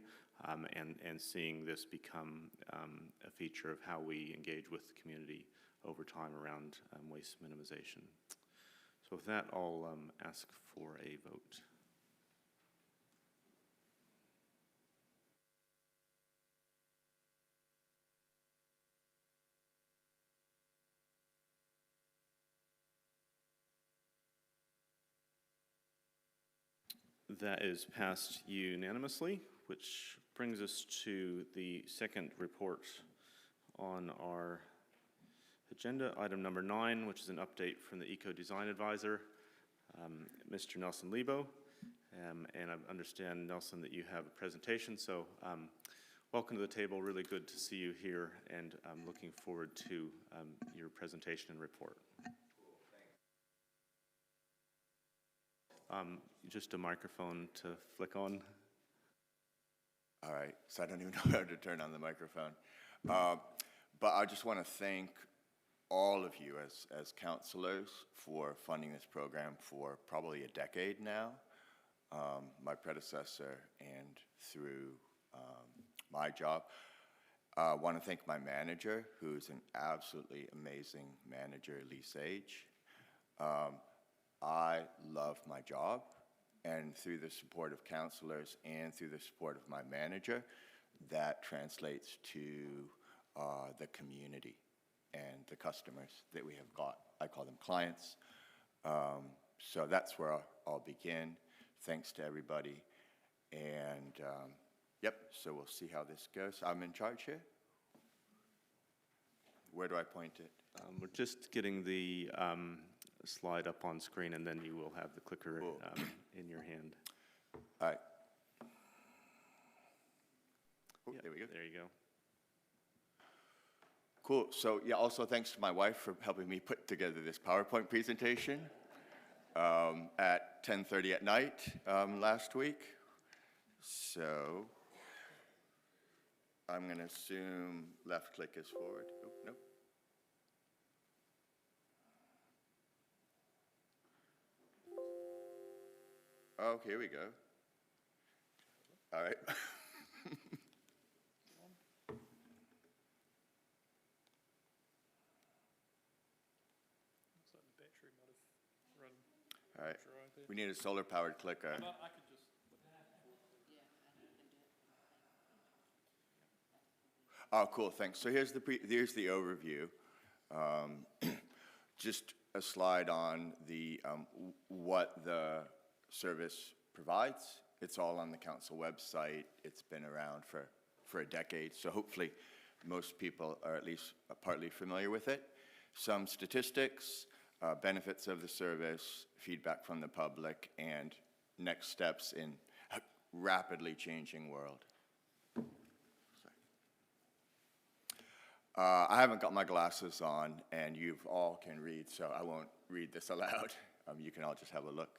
and seeing this become a feature of how we engage with the community over time around waste minimization. So with that, I'll ask for a vote. That is passed unanimously, which brings us to the second report on our agenda, item number 9, which is an update from the Eco Design Advisor, Mr. Nelson Lebo. And I understand, Nelson, that you have a presentation, so welcome to the table. Really good to see you here, and I'm looking forward to your presentation and report. Just a microphone to flick on. All right, so I don't even know how to turn on the microphone. But I just want to thank all of you as councillors for funding this program for probably a decade now. My predecessor and through my job. I want to thank my manager, who's an absolutely amazing manager, Lee Sage. I love my job, and through the support of councillors and through the support of my manager, that translates to the community and the customers that we have got. I call them clients. So that's where I'll begin. Thanks to everybody. And yep, so we'll see how this goes. I'm in charge here. Where do I point it? We're just getting the slide up on screen, and then you will have the clicker in your hand. All right. Oh, yeah, there we go. There you go. Cool. So yeah, also thanks to my wife for helping me put together this PowerPoint presentation at 10:30 at night last week. So I'm going to assume left click is forward. Oh, nope. Oh, here we go. All right. All right. We need a solar-powered clicker. Oh, cool. Thanks. So here's the overview. Just a slide on the what the service provides. It's all on the council website. It's been around for a decade, so hopefully most people are at least partly familiar with it. Some statistics, benefits of the service, feedback from the public, and next steps in a rapidly changing world. I haven't got my glasses on, and you all can read, so I won't read this aloud. You can all just have a look.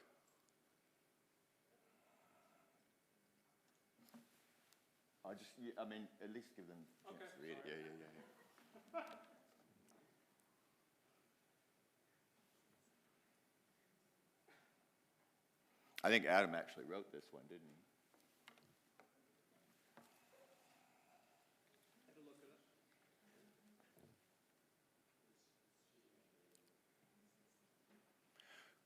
I mean, at least give them a chance to read it. Yeah. I think Adam actually wrote this one, didn't he?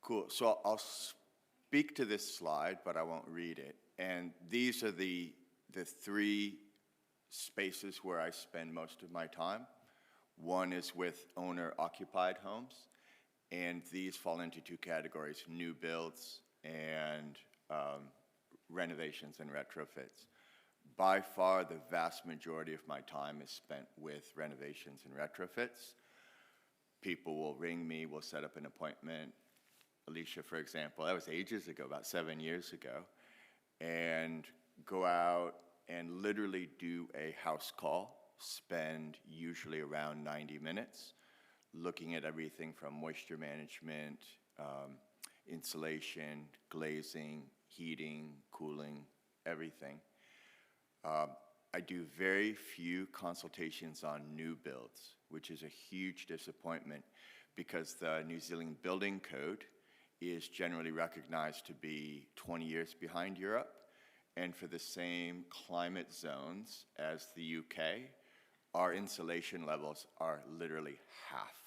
Cool. So I'll speak to this slide, but I won't read it. And these are the three spaces where I spend most of my time. One is with owner-occupied homes, and these fall into two categories: new builds and renovations and retrofits. By far, the vast majority of my time is spent with renovations and retrofits. People will ring me, we'll set up an appointment. Alicia, for example, that was ages ago, about 7 years ago, and go out and literally do a house call, spend usually around 90 minutes, looking at everything from moisture management, insulation, glazing, heating, cooling, everything. I do very few consultations on new builds, which is a huge disappointment because the New Zealand Building Code is generally recognized to be 20 years behind Europe, and for the same climate zones as the UK, our insulation levels are literally half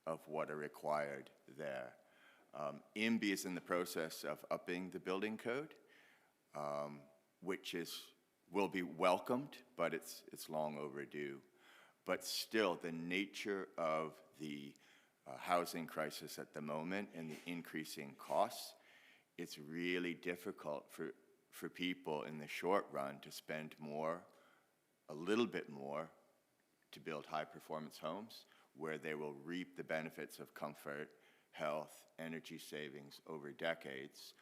of what are required there. IMBY is in the process of upping the building code, which will be welcomed, but it's long overdue. But still, the nature of the housing crisis at the moment and the increasing costs, it's really difficult for people in the short run to spend a little bit more to build high-performance homes where they will reap the benefits of comfort, health, energy savings over decades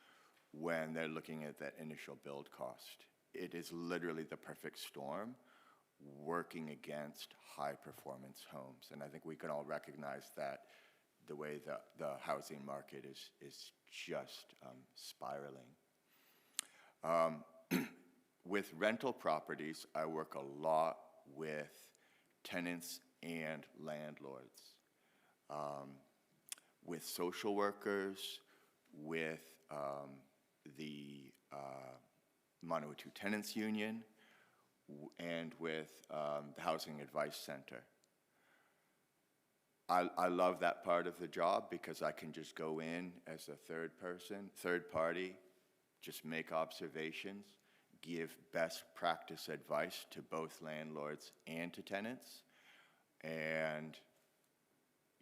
when they're looking at that initial build cost. It is literally the perfect storm working against high-performance homes. And I think we can all recognize that the way the housing market is just spiraling. With rental properties, I work a lot with tenants and landlords, with social workers, with the Manawatu Tenants Union, and with the Housing Advice Center. I love that part of the job because I can just go in as a third party, just make observations, give best practice advice to both landlords and to tenants. And,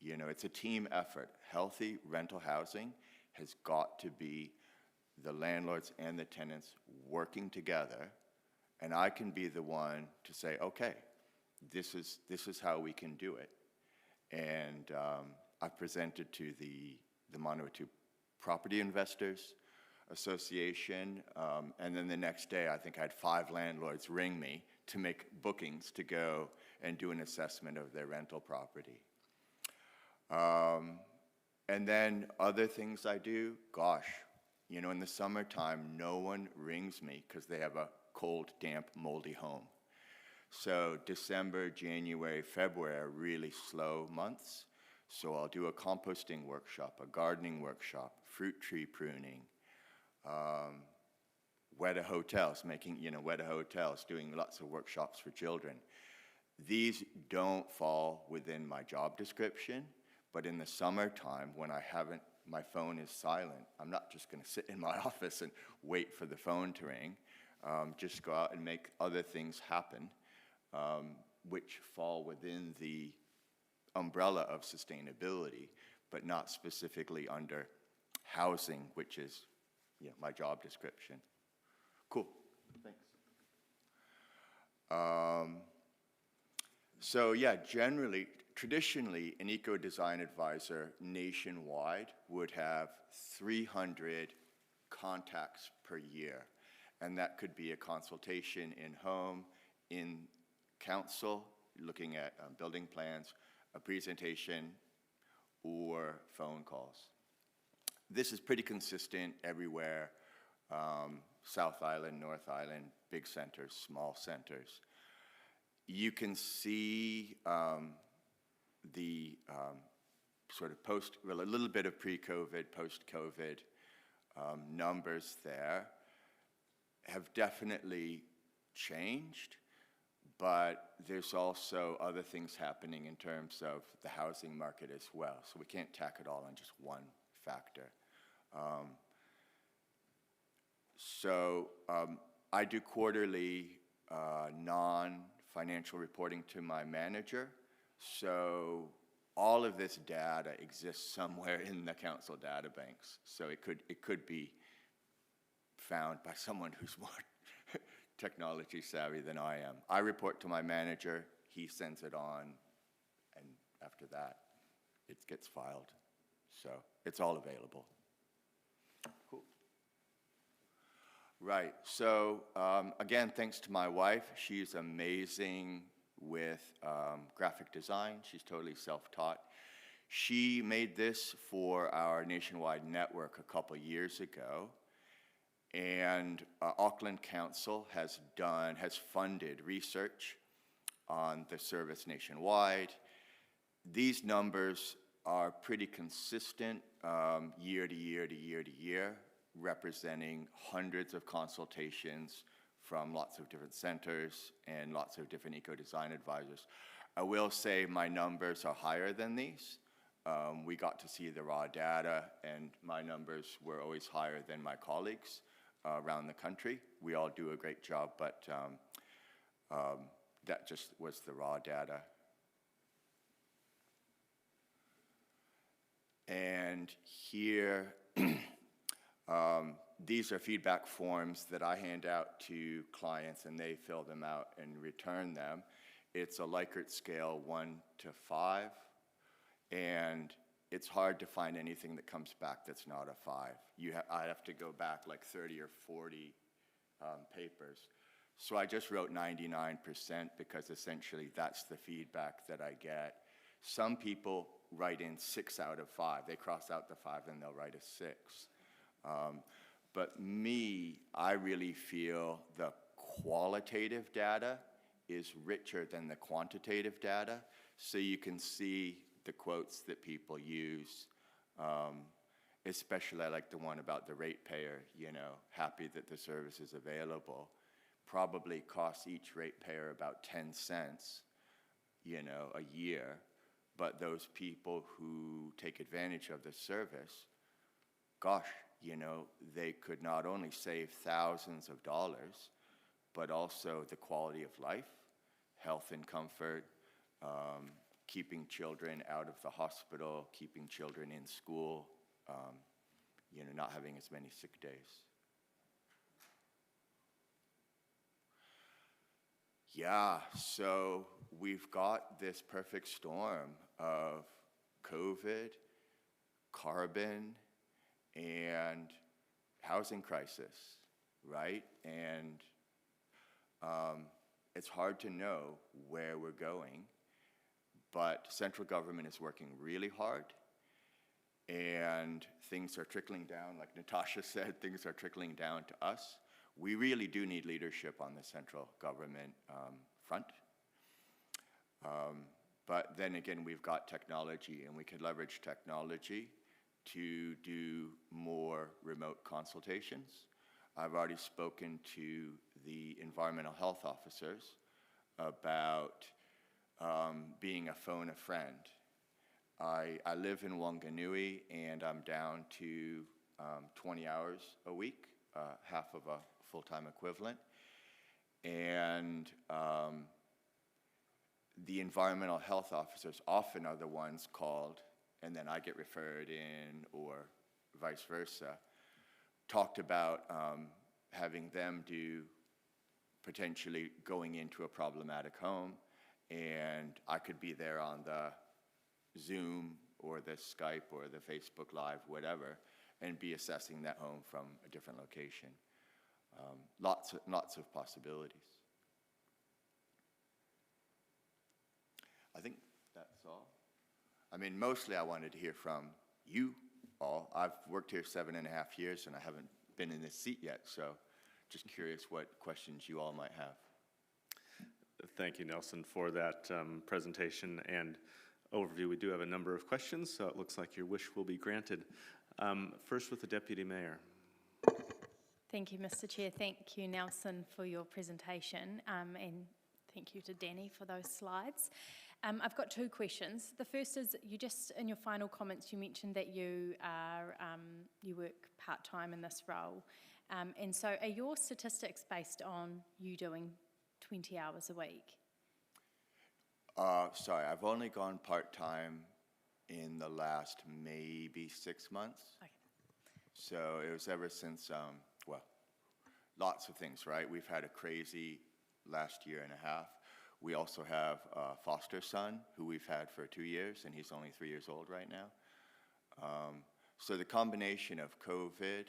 you know, it's a team effort. Healthy rental housing has got to be the landlords and the tenants working together. And I can be the one to say, okay, this is how we can do it. And I've presented to the Manawatu Property Investors Association, and then the next day I think I had 5 landlords ring me to make bookings to go and do an assessment of their rental property. And then other things I do, gosh, you know, in the summertime, no one rings me because they have a cold, damp, moldy home. So December, January, February are really slow months. So I'll do a composting workshop, a gardening workshop, fruit tree pruning, Weta hotels, making, you know, Weta hotels, doing lots of workshops for children. These don't fall within my job description, but in the summertime when I haven't, my phone is silent, I'm not just going to sit in my office and wait for the phone to ring. Just go out and make other things happen, which fall within the umbrella of sustainability, but not specifically under housing, which is, you know, my job description. Cool, thanks. So yeah, traditionally, an eco-design advisor nationwide would have 300 contacts per year. And that could be a consultation in home, in council, looking at building plans, a presentation, or phone calls. This is pretty consistent everywhere, South Island, North Island, big centers, small centers. You can see the sort of a little bit of pre-COVID, post-COVID numbers there have definitely changed, but there's also other things happening in terms of the housing market as well. So we can't tack it all on just one factor. I do quarterly non-financial reporting to my manager. So all of this data exists somewhere in the council data banks. So it could be found by someone who's more technology savvy than I am. I report to my manager, he sends it on, and after that, it gets filed. So it's all available. Cool. Right, so again, thanks to my wife. She's amazing with graphic design. She's totally self-taught. She made this for our nationwide network a couple years ago. And Auckland Council has funded research on the service nationwide. These numbers are pretty consistent year to year to year to year, representing hundreds of consultations from lots of different centers and lots of different eco-design advisors. I will say my numbers are higher than these. We got to see the raw data, and my numbers were always higher than my colleagues around the country. We all do a great job, but that just was the raw data. And here, these are feedback forms that I hand out to clients, and they fill them out and return them. It's a Likert scale 1 to 5, and it's hard to find anything that comes back that's not a 5. I have to go back like 30 or 40 papers. So I just wrote 99% because essentially that's the feedback that I get. Some people write in 6 out of 5. They cross out the 5 and they'll write a 6. But me, I really feel the qualitative data is richer than the quantitative data. So you can see the quotes that people use, especially I like the one about the ratepayer, you know, happy that the service is available. Probably costs each ratepayer about 10 cents, you know, a year. But those people who take advantage of the service, gosh, you know, they could not only save thousands of dollars, but also the quality of life, health and comfort, keeping children out of the hospital, keeping children in school, you know, not having as many sick days. Yeah, so we've got this perfect storm of COVID, carbon, and housing crisis, right? And it's hard to know where we're going, but central government is working really hard, and things are trickling down. Like Natasha said, things are trickling down to us. We really do need leadership on the central government front. But then again, we've got technology, and we can leverage technology to do more remote consultations. I've already spoken to the environmental health officers about being a phone a friend. I live in Wanganui, and I'm down to 20 hours a week, half of a full-time equivalent. And the environmental health officers often are the ones called, and then I get referred in, or vice versa. Talked about having them do potentially going into a problematic home, and I could be there on the Zoom or the Skype or the Facebook Live, whatever, and be assessing that home from a different location. Lots of possibilities. I think that's all. I mean, mostly I wanted to hear from you all. I've worked here 7.5 years, and I haven't been in this seat yet, so just curious what questions you all might have. Thank you, Nelson, for that presentation and overview. We do have a number of questions, so it looks like your wish will be granted. First with the Deputy Mayor. Thank you, Mr. Chair. Thank you, Nelson, for your presentation, and thank you to Danny for those slides. I've got 2 questions. The first is, you just, in your final comments, you mentioned that you work part-time in this role. And so are your statistics based on you doing 20 hours a week? Sorry, I've only gone part-time in the last maybe 6 months. Okay. So it was ever since, well, lots of things, right? We've had a crazy last 1.5 years. We also have a foster son who we've had for 2 years, and he's only 3 years old right now. So the combination of COVID,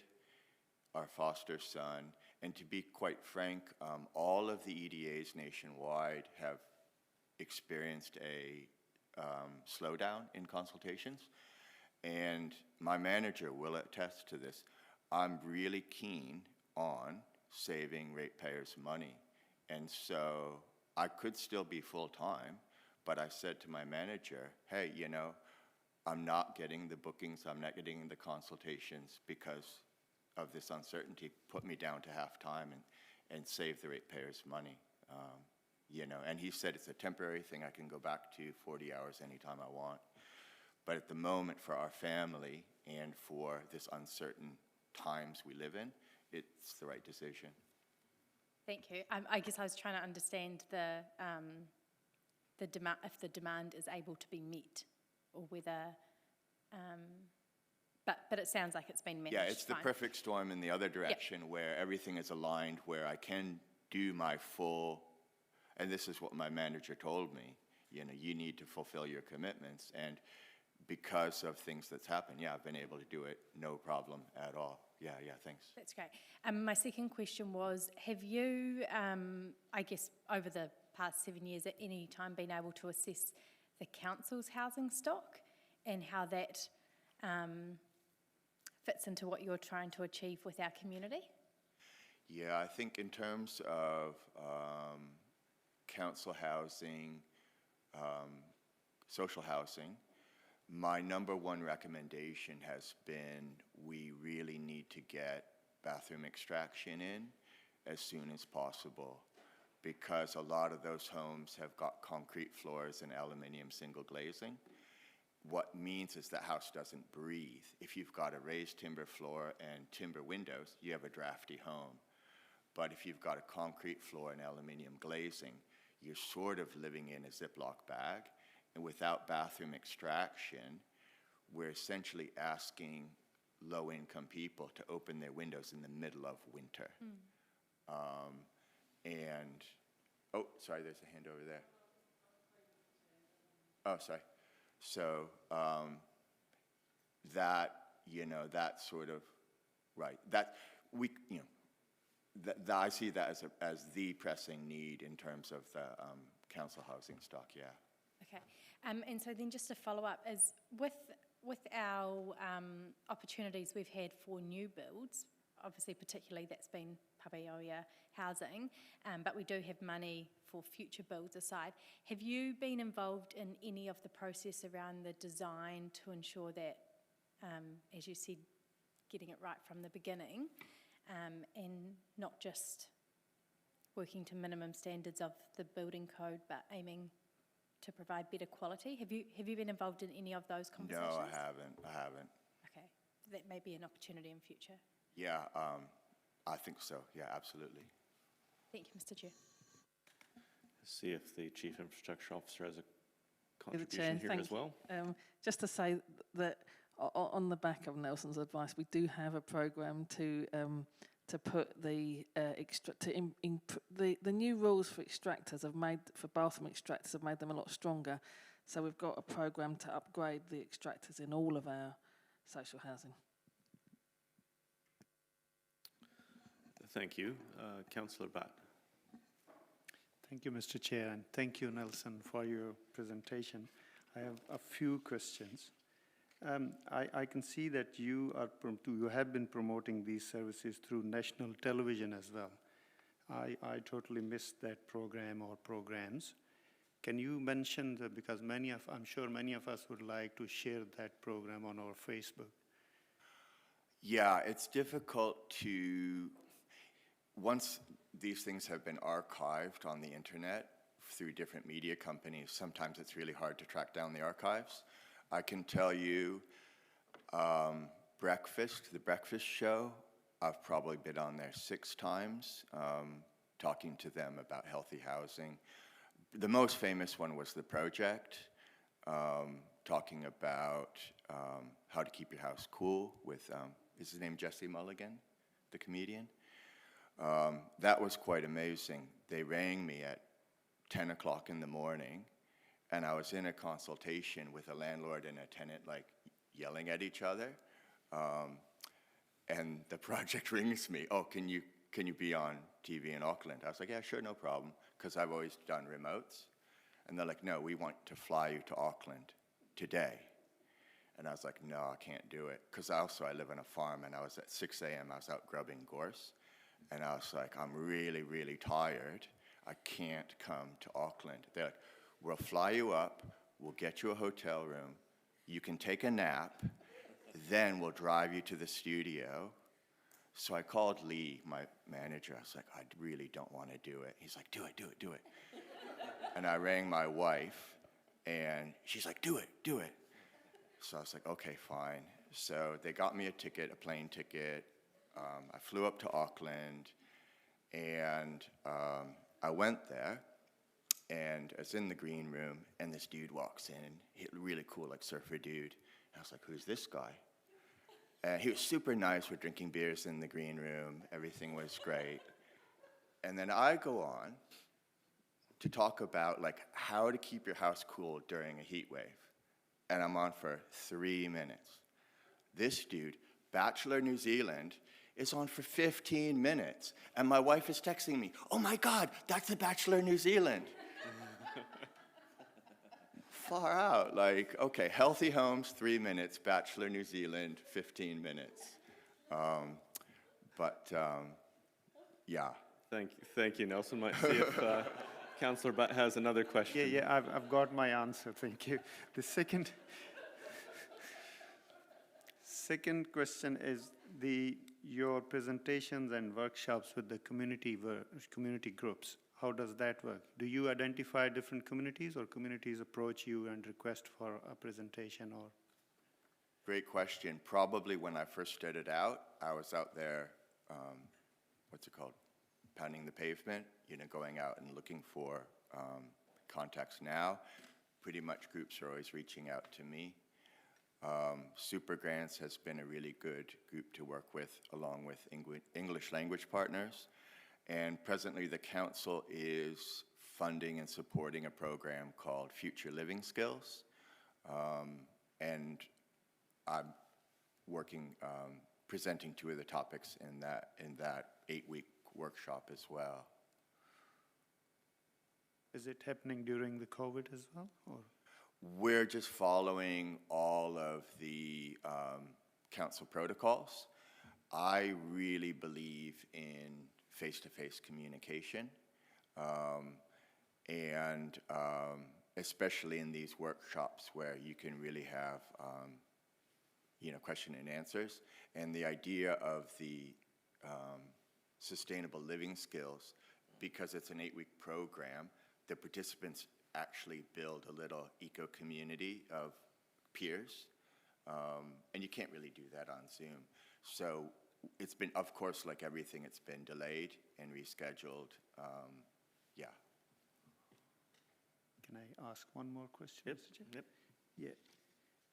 our foster son, and to be quite frank, all of the EDAs nationwide have experienced a slowdown in consultations. And my manager will attest to this. I'm really keen on saving ratepayers money. And so I could still be full-time, but I said to my manager, hey, you know, I'm not getting the bookings, I'm not getting the consultations because of this uncertainty. Put me down to half-time and save the ratepayers money. You know, and he said it's a temporary thing. I can go back to 40 hours anytime I want. But at the moment, for our family and for this uncertain times we live in, it's the right decision. Thank you. I guess I was trying to understand the demand, if the demand is able to be met, or whether, but it sounds like it's been managed. Yeah, it's fine. the perfect storm in the other direction, yep, where everything is aligned, where I can do my full, and this is what my manager told me, you know, you need to fulfill your commitments, and because of things that's happened, yeah, I've been able to do it, no problem at all. Yeah, thanks. That's great. My second question was, have you, I guess, over the past 7 years, at any time been able to assess the council's housing stock and how that fits into what you're trying to achieve with our community? Yeah, I think in terms of council housing, social housing, my #1 recommendation has been we really need to get bathroom extraction in as soon as possible, because a lot of those homes have got concrete floors and aluminium single glazing. What means is the house doesn't breathe. If you've got a raised timber floor and timber windows, you have a drafty home. But if you've got a concrete floor and aluminium glazing, you're sort of living in a Ziploc bag. And without bathroom extraction, we're essentially asking low-income people to open their windows in the middle of winter. And, oh, sorry, there's a hand over there. Oh, sorry. So that, you know, that sort of, right, that we, you know, I see that as the pressing need in terms of the council housing stock, yeah. Okay, and so then just a follow-up is with our opportunities we've had for new builds, obviously particularly that's been Papaioia housing, but we do have money for future builds aside. Have you been involved in any of the process around the design to ensure that, as you said, getting it right from the beginning, and not just working to minimum standards of the building code, but aiming to provide better quality? Have you been involved in any of those conversations? No, I haven't. Okay, that may be an opportunity in future. Yeah, I think so. Yeah, absolutely. Thank you, Mr. Chair. See if the Chief Infrastructure Officer has a Chair, contribution here as well. Just to say that on the back of Nelson's advice, we do have a programme to put the the new rules for extractors for bathroom extractors have made them a lot stronger. So we've got a programme to upgrade the extractors in all of our social housing. Thank you. Councillor Batt. Thank you, Mr. Chair, and thank you, Nelson, for your presentation. I have a few questions. I can see that you have been promoting these services through national television as well. I totally missed that program or programs. Can you mention that, because I'm sure many of us would like to share that program on our Facebook. Yeah, it's difficult to, once these things have been archived on the internet through different media companies, sometimes it's really hard to track down the archives. I can tell you, the breakfast show, I've probably been on there 6 times, talking to them about healthy housing. The most famous one was The Project, talking about how to keep your house cool with, is his name Jesse Mulligan, the comedian? That was quite amazing. They rang me at 10 o'clock in the morning, and I was in a consultation with a landlord and a tenant, like, yelling at each other. And the project rings me, oh, can you be on TV in Auckland? I was like, yeah, sure, no problem, because I've always done remotes. And they're like, no, we want to fly you to Auckland today. And I was like, no, I can't do it, because I live on a farm, and I was at 6 a.m., I was out grubbing gorse. And I was like, I'm really, really tired. I can't come to Auckland. They're like, we'll fly you up, we'll get you a hotel room, you can take a nap, then we'll drive you to the studio. So I called Lee, my manager. I was like, I really don't want to do it. He's like, do it. And I rang my wife, and she's like, do it. So I was like, okay, fine. So they got me a plane ticket. I flew up to Auckland, and I went there, and I was in the green room, and this dude walks in, really cool, like surfer dude. And I was like, who's this guy? And he was super nice. We're drinking beers in the green room. Everything was great. And then I go on to talk about, like, how to keep your house cool during a heat wave. And I'm on for 3 minutes. This dude, Bachelor New Zealand, is on for 15 minutes. And my wife is texting me, oh my God, that's the Bachelor New Zealand. Far out, like, okay, Healthy Homes, 3 minutes, Bachelor New Zealand, 15 minutes. Yeah. Thank you, Nelson. Might see if Councillor Butt has another question. Yeah, I've got my answer, thank you. The second question is your presentations and workshops with the community groups. How does that work? Do you identify different communities, or communities approach you and request for a presentation? Or Great question. Probably when I first started out, I was out there, pounding the pavement, going out and looking for contacts. Now, pretty much groups are always reaching out to me. Super Grants has been a really good group to work with, along with English language partners. And presently the council is funding and supporting a program called Future Living Skills. And I'm working, presenting 2 of the topics in that 8-week workshop as well. Is it happening during the COVID as well, or? We're just following all of the council protocols. I really believe in face-to-face communication, and especially in these workshops where you can really have, question and answers. And the idea of the sustainable living skills, because it's an 8-week program, the participants actually build a little eco-community of peers, and you can't really do that on Zoom. So it's been, of course, like everything, it's been delayed and rescheduled. Yeah. Can I ask one more question, Yep. Mr. Chair? Yep.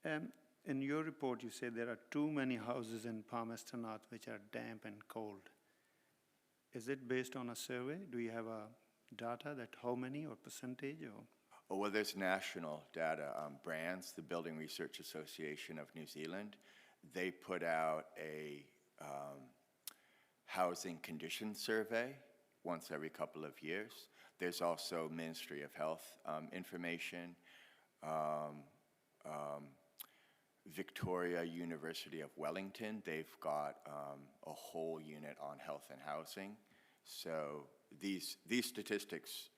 Yeah. In your report, you say there are too many houses in Palmerston North which are damp and cold. Is it based on a survey? Do you have a data that how many or percentage or? Oh, well, there's national data. Brands, the Building Research Association of New Zealand, they put out a housing condition survey once every couple of years. There's also Ministry of Health information. Victoria University of Wellington, they've got a whole unit on health and housing. So these statistics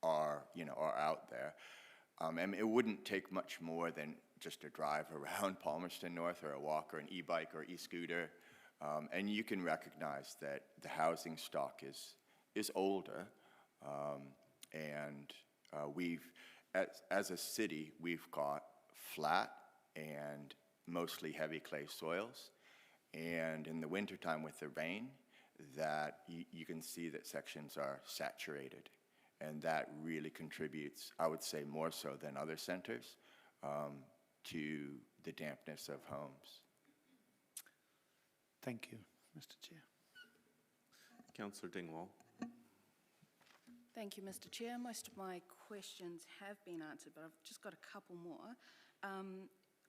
are out there. And it wouldn't take much more than just a drive around Palmerston North, or a walk, or an e-bike, or e-scooter, and you can recognize that the housing stock is older, and we've, as a city, we've got flat and mostly heavy clay soils, and in the wintertime with the rain, that you can see that sections are saturated, and that really contributes, I would say more so than other centers, to the dampness of homes. Thank you, Mr. Chair. Councillor Dingwall. Thank you, Mr. Chair. Most of my questions have been answered, but I've just got a couple more.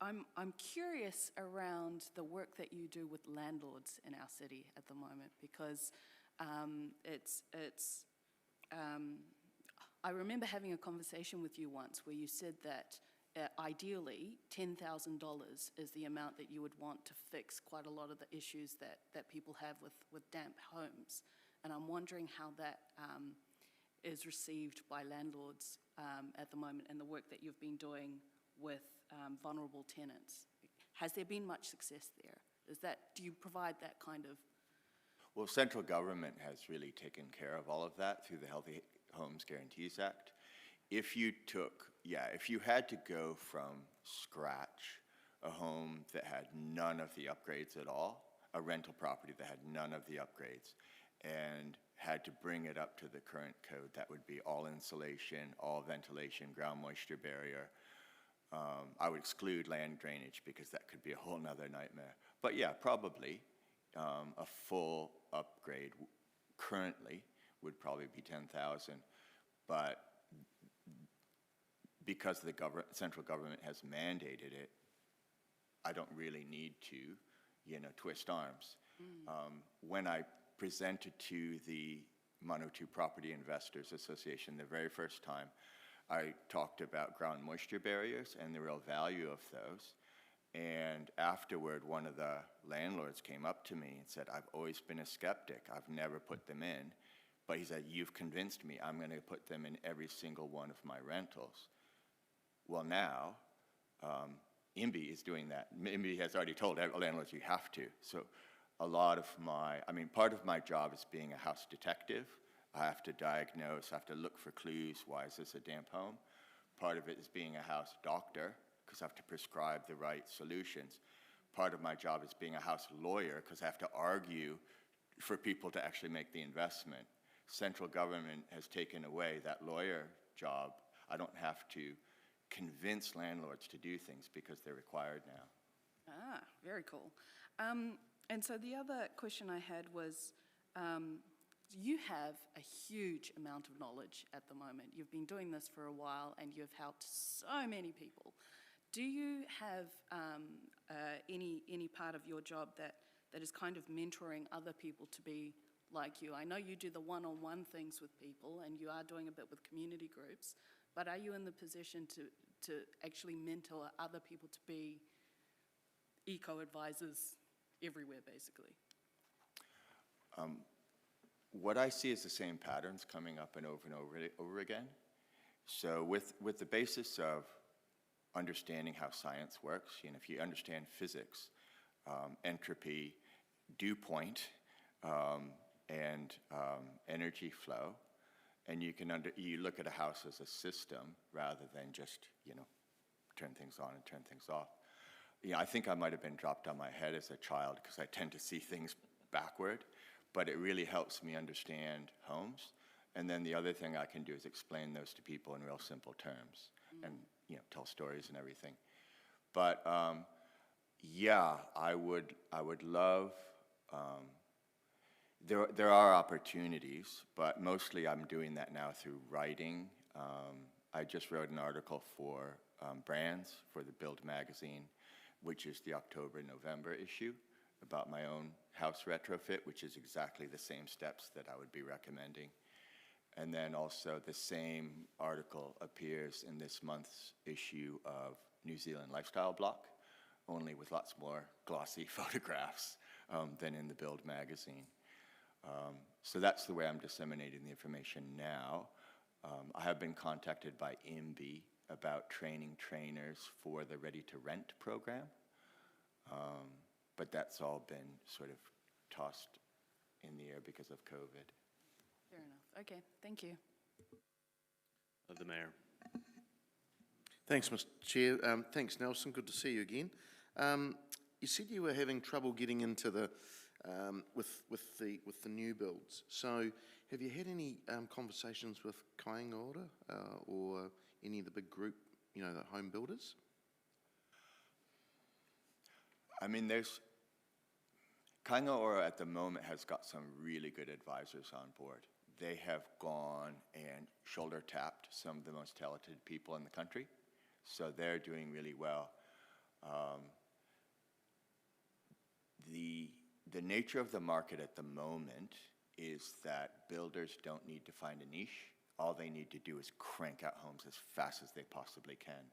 I'm curious around the work that you do with landlords in our city at the moment, because I remember having a conversation with you once where you said that ideally $10,000 is the amount that you would want to fix quite a lot of the issues that people have with damp homes. And I'm wondering how that is received by landlords at the moment, and the work that you've been doing with vulnerable tenants. Has there been much success there? Do you provide that kind of? Well, central government has really taken care of all of that through the Healthy Homes Guarantees Act. If you had to go from scratch a home that had none of the upgrades at all, a rental property that had none of the upgrades, and had to bring it up to the current code, that would be all insulation, all ventilation, ground moisture barrier. I would exclude land drainage because that could be a whole nother nightmare. But yeah, probably a full upgrade currently would probably be 10,000. But because the central government has mandated it, I don't really need to, twist arms. When I presented to the Manawatu Property Investors Association the very first time, I talked about ground moisture barriers and the real value of those. And afterward, one of the landlords came up to me and said, "I've always been a skeptic. I've never put them in." But he said, "You've convinced me. I'm going to put them in every single one of my rentals." Well, now, IMBY is doing that. IMBY has already told landlords you have to. So a lot of part of my job is being a house detective. I have to diagnose, I have to look for clues. Why is this a damp home? Part of it is being a house doctor, because I have to prescribe the right solutions. Part of my job is being a house lawyer, because I have to argue for people to actually make the investment. Central government has taken away that lawyer job. I don't have to convince landlords to do things because they're required now. Ah, very cool. And so the other question I had was, you have a huge amount of knowledge at the moment. You've been doing this for a while and you've helped so many people. Do you have any part of your job that is kind of mentoring other people to be like you? I know you do the one-on-one things with people and you are doing a bit with community groups, but are you in the position to actually mentor other people to be eco-advisors everywhere, basically? What I see is the same patterns coming up and over again. So with the basis of understanding how science works, you know, if you understand physics, entropy, dew point, and energy flow, and you look at a house as a system rather than just, you know, turn things on and turn things off. You know, I think I might have been dropped on my head as a child because I tend to see things backward, but it really helps me understand homes. And then the other thing I can do is explain those to people in real simple terms and, you know, tell stories and everything. But yeah, I would love, there are opportunities, but mostly I'm doing that now through writing. I just wrote an article for brands for the Build magazine, which is the October-November issue, about my own house retrofit, which is exactly the same steps that I would be recommending. And then also the same article appears in this month's issue of New Zealand Lifestyle Block, only with lots more glossy photographs than in the Build magazine. So that's the way I'm disseminating the information now. I have been contacted by IMBY about training trainers for the Ready to Rent program, but that's all been sort of tossed in the air because of COVID. Fair enough. Okay, thank you. The Mayor. Thanks, Mr. Chair. Thanks, Nelson. Good to see you again. You said you were having trouble getting into the with the new builds. So, have you had any conversations with Kaingaora or any of the big group, you know, the home builders? I mean, Kaingaora at the moment has got some really good advisors on board. They have gone and shoulder tapped some of the most talented people in the country, so they're doing really well. The nature of the market at the moment is that builders don't need to find a niche. All they need to do is crank out homes as fast as they possibly can.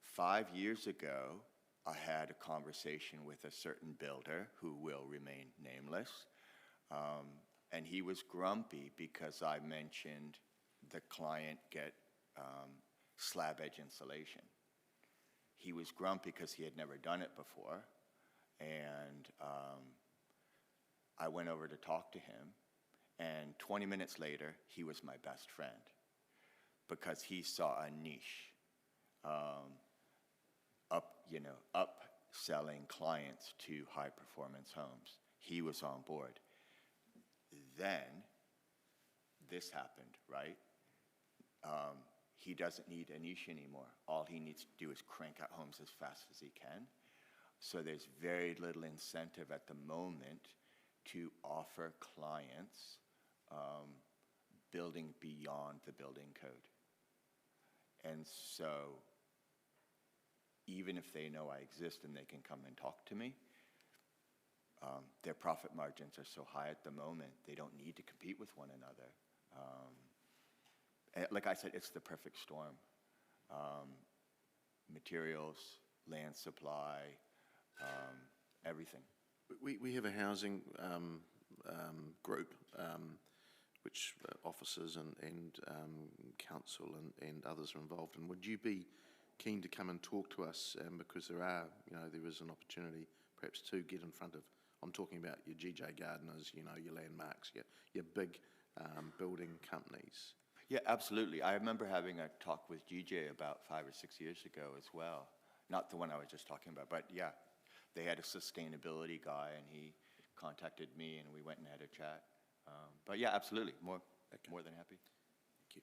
5 years ago, I had a conversation with a certain builder who will remain nameless, and he was grumpy because I mentioned the client get slab edge insulation. He was grumpy because he had never done it before, and I went over to talk to him, and 20 minutes later, he was my best friend because he saw a niche, upselling clients to high-performance homes. He was on board. Then this happened, right? He doesn't need a niche anymore. All he needs to do is crank out homes as fast as he can. So there's very little incentive at the moment to offer clients building beyond the building code. And so even if they know I exist and they can come and talk to me, their profit margins are so high at the moment, they don't need to compete with one another. Like I said, it's the perfect storm. Materials, land supply, everything. We have a housing group, which officers and council and others are involved in. Would you be keen to come and talk to us? Because there is an opportunity perhaps to get in front of, I'm talking about your GJ Gardeners, you know, your Landmarks, your big building companies. Yeah, absolutely. I remember having a talk with GJ about 5 or 6 years ago as well. Not the one I was just talking about, but yeah, they had a sustainability guy and he contacted me and we went and had a chat. But yeah, absolutely, more than happy. Thank you.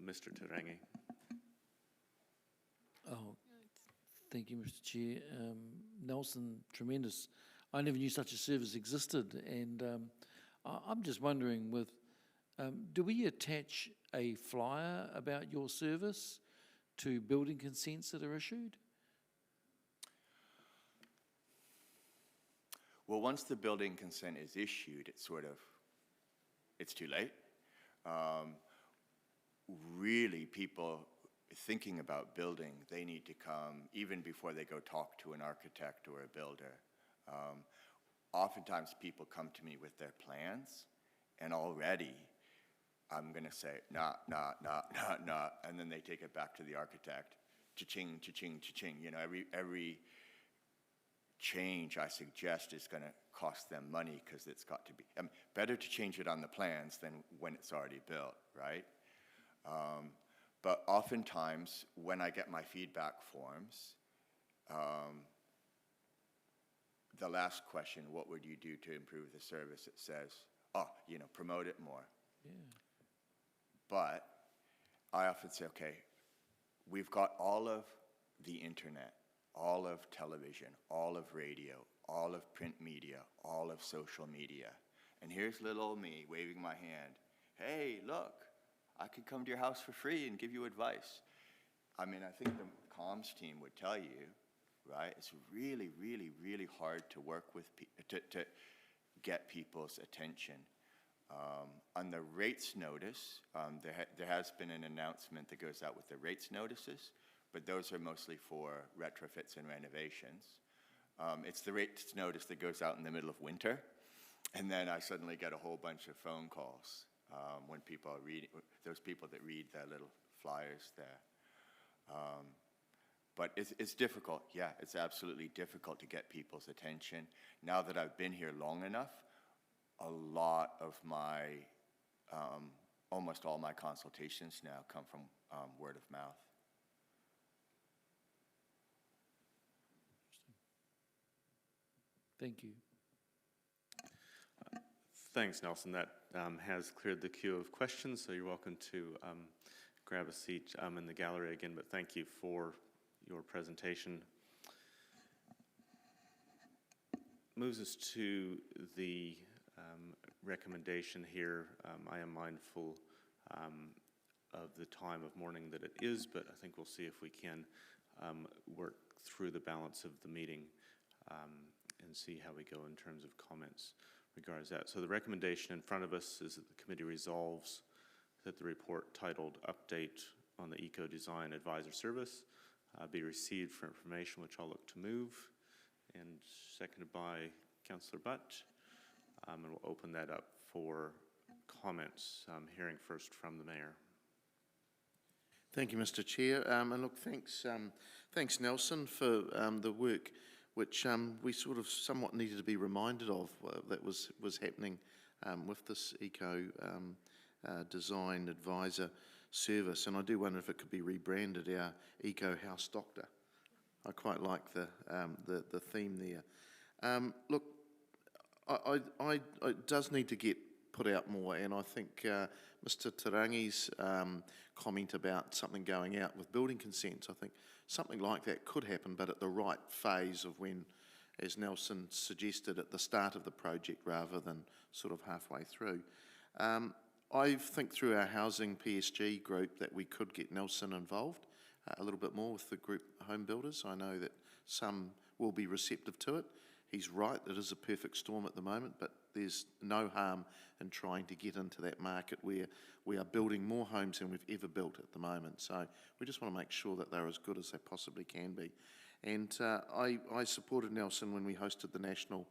Mr. Tarangi. Oh, thank you, Mr. Chair. Nelson, tremendous. I never knew such a service existed, and I'm just wondering, do we attach a flyer about your service to building consents that are issued? Well, once the building consent is issued, it's too late. Really, people thinking about building, they need to come even before they go talk to an architect or a builder. Oftentimes people come to me with their plans, and already I'm going to say, nah, and then they take it back to the architect. Cha-ching, cha-ching, cha-ching. You know, every change I suggest is going to cost them money because it's got to be, better to change it on the plans than when it's already built, right? But oftentimes, when I get my feedback forms, the last question, what would you do to improve the service? It says, promote it more. Yeah. But I often say, okay, we've got all of the internet, all of television, all of radio, all of print media, all of social media. And here's little old me waving my hand. Hey, look, I could come to your house for free and give you advice. I mean, I think the comms team would tell you, right? It's really, really, really hard to work with to get people's attention. On the rates notice, there has been an announcement that goes out with the rates notices, but those are mostly for retrofits and renovations. It's the rates notice that goes out in the middle of winter, and then I suddenly get a whole bunch of phone calls when people are reading, those people that read the little flyers there. But it's difficult. Yeah, it's absolutely difficult to get people's attention. Now that I've been here long enough, a lot of my, almost all my consultations now come from word of mouth. Thank you. Thanks, Nelson. That has cleared the queue of questions, so you're welcome to grab a seat in the gallery again, but thank you for your presentation. Moves us to the recommendation here. I am mindful of the time of morning that it is, but I think we'll see if we can work through the balance of the meeting and see how we go in terms of comments regards that. So the recommendation in front of us is that the committee resolves that the report titled Update on the Eco-Design Advisor Service be received for information, which I'll look to move, and seconded by Councillor Butt. And we'll open that up for comments, hearing first from the Mayor. Thank you, Mr. Chair. And look, thanks Nelson for the work which we sort of somewhat needed to be reminded of that was happening with this Eco Design Advisor Service. And I do wonder if it could be rebranded our Eco House Doctor. I quite like the theme there. Look, it does need to get put out more, and I think Mr. Tarangi's comment about something going out with building consents, I think something like that could happen, but at the right phase of when, as Nelson suggested, at the start of the project rather than sort of halfway through. I think through our housing PSG group that we could get Nelson involved a little bit more with the group home builders. I know that some will be receptive to it. He's right, it is a perfect storm at the moment, but there's no harm in trying to get into that market where we are building more homes than we've ever built at the moment. So we just want to make sure that they're as good as they possibly can be. And I supported Nelson when we hosted the National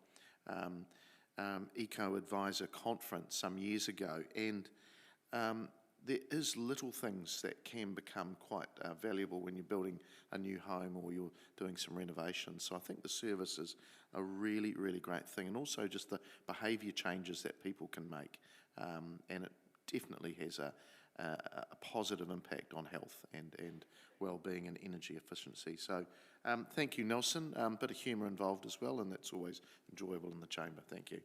Eco Advisor Conference some years ago, and there is little things that can become quite valuable when you're building a new home or you're doing some renovations. So I think the service is a really, really great thing, and also just the behaviour changes that people can make, and it definitely has a positive impact on health and well-being and energy efficiency. So thank you, Nelson. Bit of humour involved as well, and that's always enjoyable in the chamber. Thank you.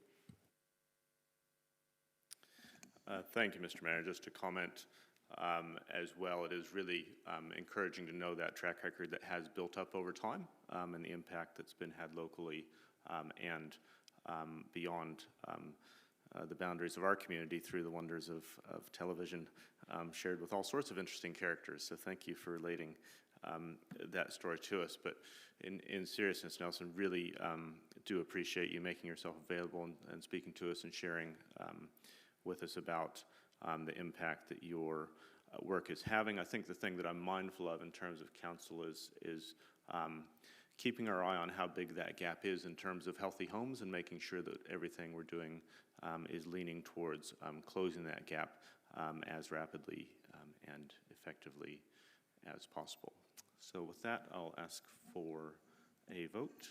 Thank you, Mr. Mayor. Just to comment as well, it is really encouraging to know that track record that has built up over time and the impact that's been had locally and beyond the boundaries of our community through the wonders of television shared with all sorts of interesting characters. So thank you for relating that story to us. But in seriousness, Nelson, really do appreciate you making yourself available and speaking to us and sharing with us about the impact that your work is having. I think the thing that I'm mindful of in terms of council is keeping our eye on how big that gap is in terms of healthy homes and making sure that everything we're doing is leaning towards closing that gap as rapidly and effectively as possible. So with that, I'll ask for a vote.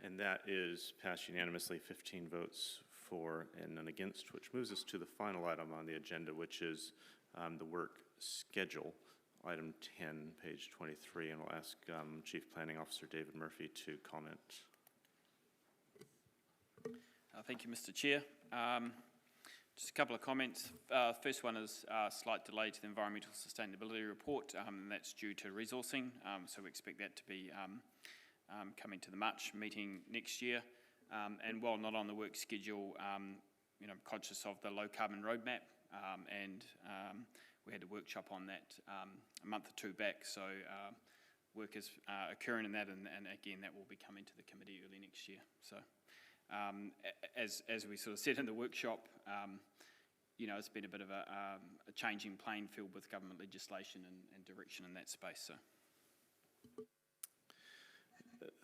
And that is passed unanimously, 15 votes for and none against, which moves us to the final item on the agenda, which is the work schedule, item 10, page 23, and we'll ask Chief Planning Officer David Murphy to comment. Thank you, Mr. Chair. Just a couple of comments. First one is a slight delay to the Environmental Sustainability Report, and that's due to resourcing, so we expect that to be coming to the March meeting next year. And while not on the work schedule, you know, I'm conscious of the low carbon roadmap, and we had a workshop on that a month or two back, so work is occurring in that, and again, that will be coming to the committee early next year. So as we sort of said in the workshop, you know, it's been a bit of a changing playing field with government legislation and direction in that space. So.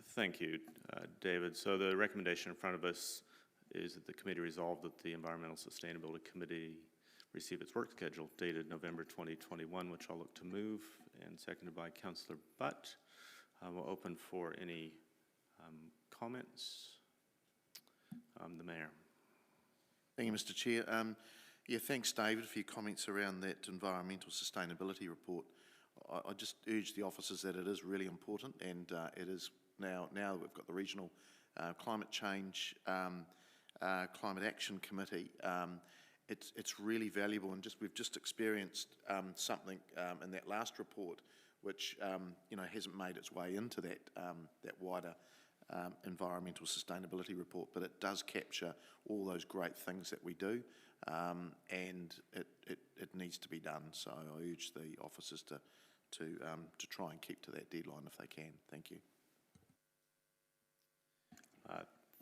Thank you, David. So the recommendation in front of us is that the committee resolve that the Environmental Sustainability Committee receive its work schedule dated November 2021, which I'll look to move, and seconded by Councillor Butt. We'll open for any comments. The Mayor. Thank you, Mr. Chair. Yeah, thanks, David, for your comments around that environmental sustainability report. I just urge the officers that it is really important, and it is now that we've got the regional climate change climate action committee. It's really valuable, and we've just experienced something in that last report, which you know, hasn't made its way into that wider environmental sustainability report, but it does capture all those great things that we do, and it needs to be done. So I urge the officers to try and keep to that deadline if they can. Thank you.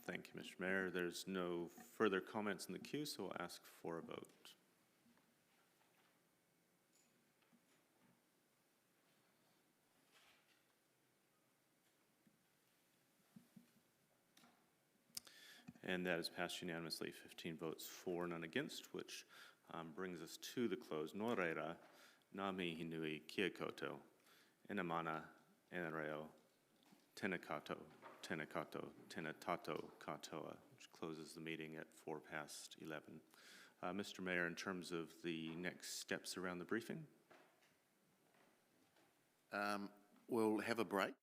Thank you, Mr. Mayor. There's no further comments in the queue, so I'll ask for a vote. And that is passed unanimously, 15 votes for, none against, which brings us to the close. Nō reira, ngā mihi nui kia koutou, ina mana, ina reo, tēnā koutou, tēnā koutou, tēnā tātou katoa, which closes the meeting at 11:04. Mr. Mayor, in terms of the next steps around the briefing? We'll have a break.